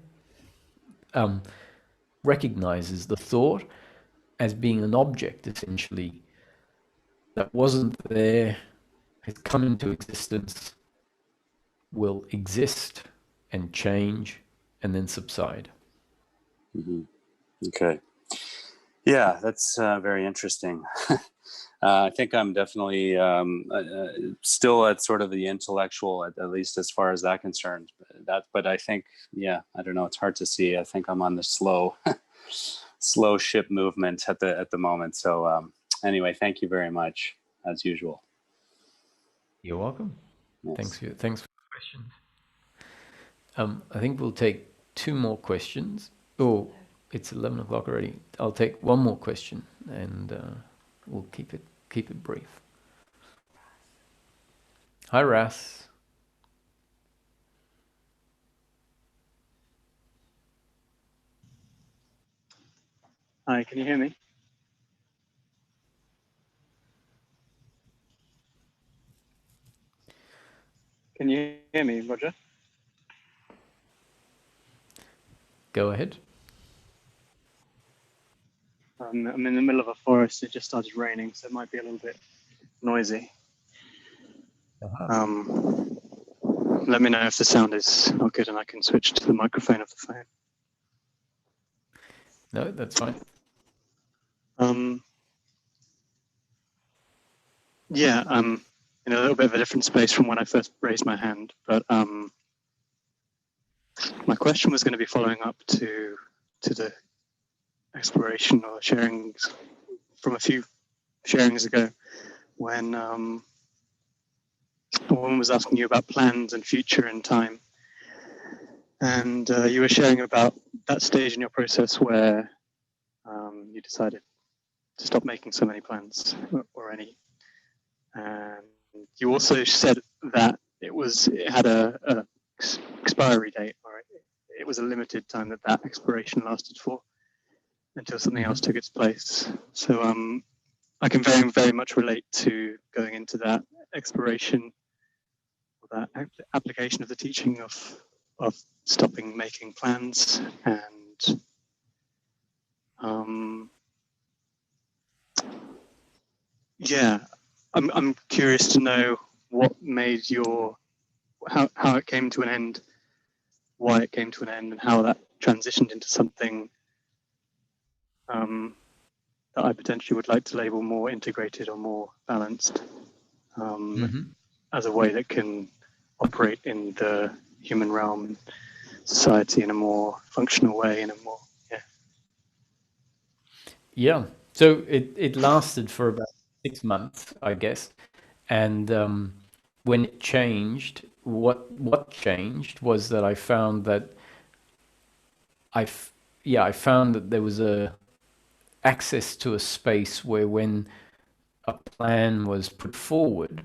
recognizes the thought as being an object, essentially, that wasn't there, has come into existence, will exist and change and then subside. Okay. Yeah, that's very interesting. I think I'm definitely still at sort of the intellectual, at least as far as that concerned. But I think, yeah, I don't know. It's hard to see. I think I'm on the slow ship movement at the moment. So anyway, thank you very much, as usual. You're welcome. Yes. Thanks for the questions. I think we'll take 2 more questions. Oh, it's 11 o'clock already. I'll take 1 more question, and we'll keep it brief. Hi, Ras. Hi, can you hear me? Can you hear me, Roger? Go ahead. I'm in the middle of a forest. It just started raining, so it might be a little bit noisy. Let me know if the sound is not good and I can switch to the microphone of the phone. No, that's fine. Yeah, in a little bit of a different space from when I first raised my hand, but my question was going to be following up to the exploration or sharings from a few sharings ago, when a woman was asking you about plans and future and time, and you were sharing about that stage in your process where you decided to stop making so many plans or any. And you also said that it had a expiry date, or it was a limited time that expiration lasted for until something else took its place. So I can very, very much relate to going into that exploration, or that application of the teaching of stopping making plans. And yeah, I'm curious to know what made how it came to an end, why it came to an end, and how that transitioned into something that I potentially would like to label more integrated or more balanced, as a way that can operate in the human realm and society in a more functional way, in a more, Yeah. So it lasted for about 6 months, I guess. And when it changed, what changed was that I found that I found that there was access to a space where, when a plan was put forward,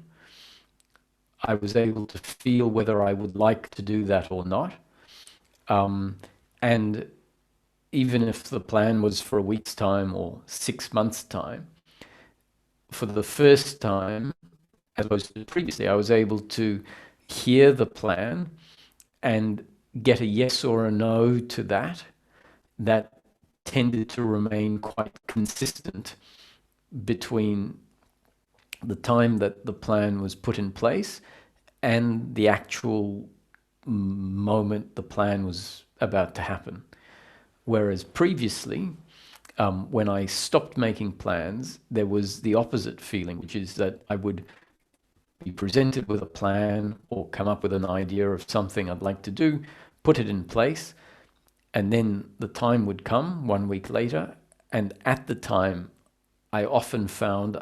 I was able to feel whether I would like to do that or not. And even if the plan was for a week's time or 6 months' time, for the first time, as opposed to previously, I was able to hear the plan and get a yes or a no to that. That tended to remain quite consistent between the time that the plan was put in place and the actual moment the plan was about to happen. Whereas previously, when I stopped making plans, there was the opposite feeling, which is that I would be presented with a plan or come up with an idea of something I'd like to do, put it in place, and then the time would come 1 week later, and at the time, I often found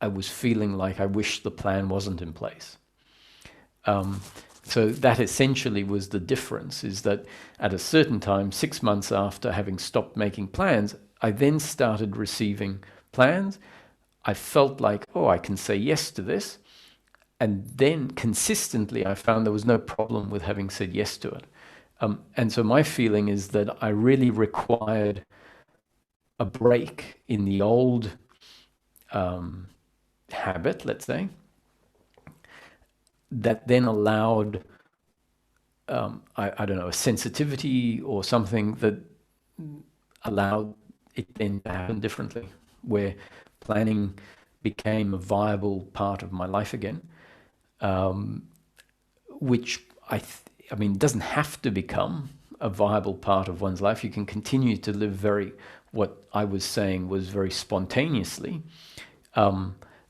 I was feeling like I wished the plan wasn't in place. So that essentially was the difference, is that at a certain time, 6 months after having stopped making plans, I then started receiving plans. I felt like, oh, I can say yes to this. And then consistently, I found there was no problem with having said yes to it. And so my feeling is that I really required a break in the old habit, let's say, that then allowed, I don't know, a sensitivity or something that allowed it then to happen differently, where planning became a viable part of my life again, which I mean, doesn't have to become a viable part of one's life. You can continue to live what I was saying was very spontaneously.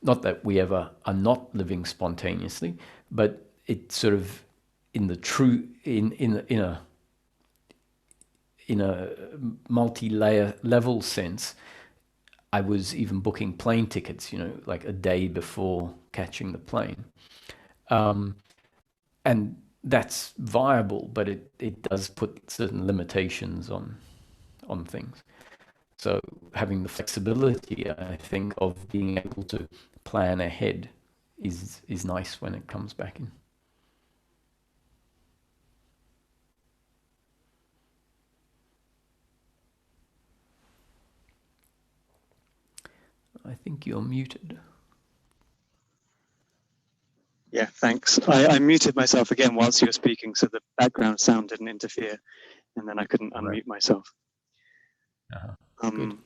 Not that we ever are not living spontaneously, but it's sort of in a multi-layer level sense. I was even booking plane tickets, like a day before catching the plane. And that's viable, but it does put certain limitations on things. So having the flexibility, I think, of being able to plan ahead is nice when it comes back in. I think you're muted. Yeah, thanks. I muted myself again whilst you were speaking, so the background sound didn't interfere, and then I couldn't unmute myself. Good.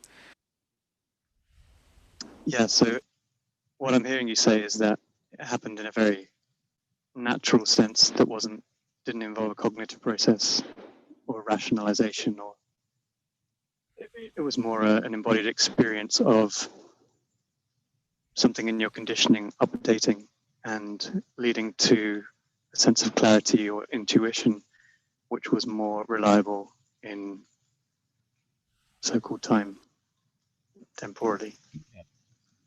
Yeah, so what I'm hearing you say is that it happened in a very natural sense that didn't involve a cognitive process or rationalization, or it was more an embodied experience of something in your conditioning updating and leading to a sense of clarity or intuition, which was more reliable in so-called time, temporally.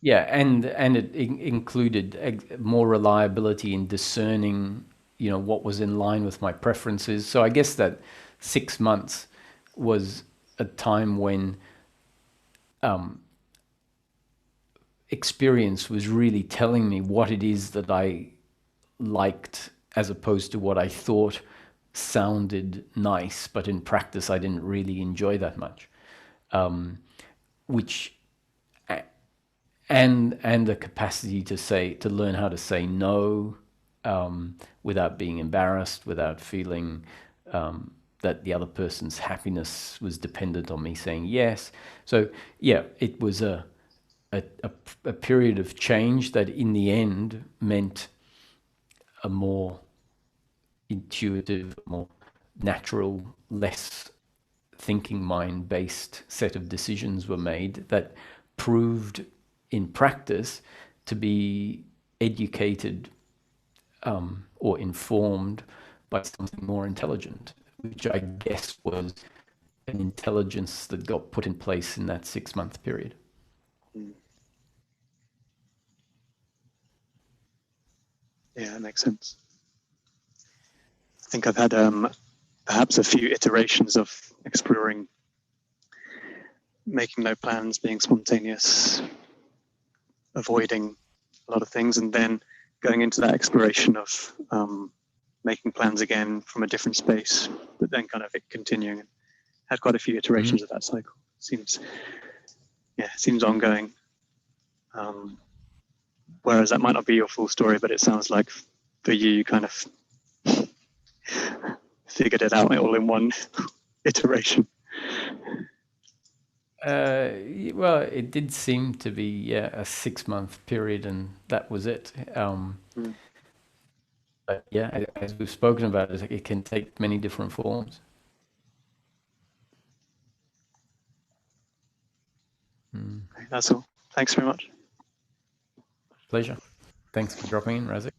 Yeah, and it included more reliability in discerning, what was in line with my preferences. So I guess that 6 months was a time when experience was really telling me what it is that I liked, as opposed to what I thought sounded nice, but in practice I didn't really enjoy that much. And the capacity to learn how to say no, without being embarrassed, without feeling that the other person's happiness was dependent on me saying yes. So yeah, it was a period of change that in the end meant a more intuitive, more natural, less thinking mind-based set of decisions were made that proved in practice to be educated or informed by something more intelligent, which I guess was an intelligence that got put in place in that 6-month period. Yeah, that makes sense. I think I've had perhaps a few iterations of exploring making no plans, being spontaneous, avoiding a lot of things, and then going into that exploration of making plans again from a different space, but then kind of it continuing. Had quite a few iterations of that cycle. Seems ongoing. Whereas that might not be your full story, but it sounds like for you kind of figured it out all in one iteration. Well, it did seem to be a 6-month period, and that was it. But yeah, as we've spoken about, it can take many different forms. That's all. Thanks very much. Pleasure. Thanks for dropping in, Razak.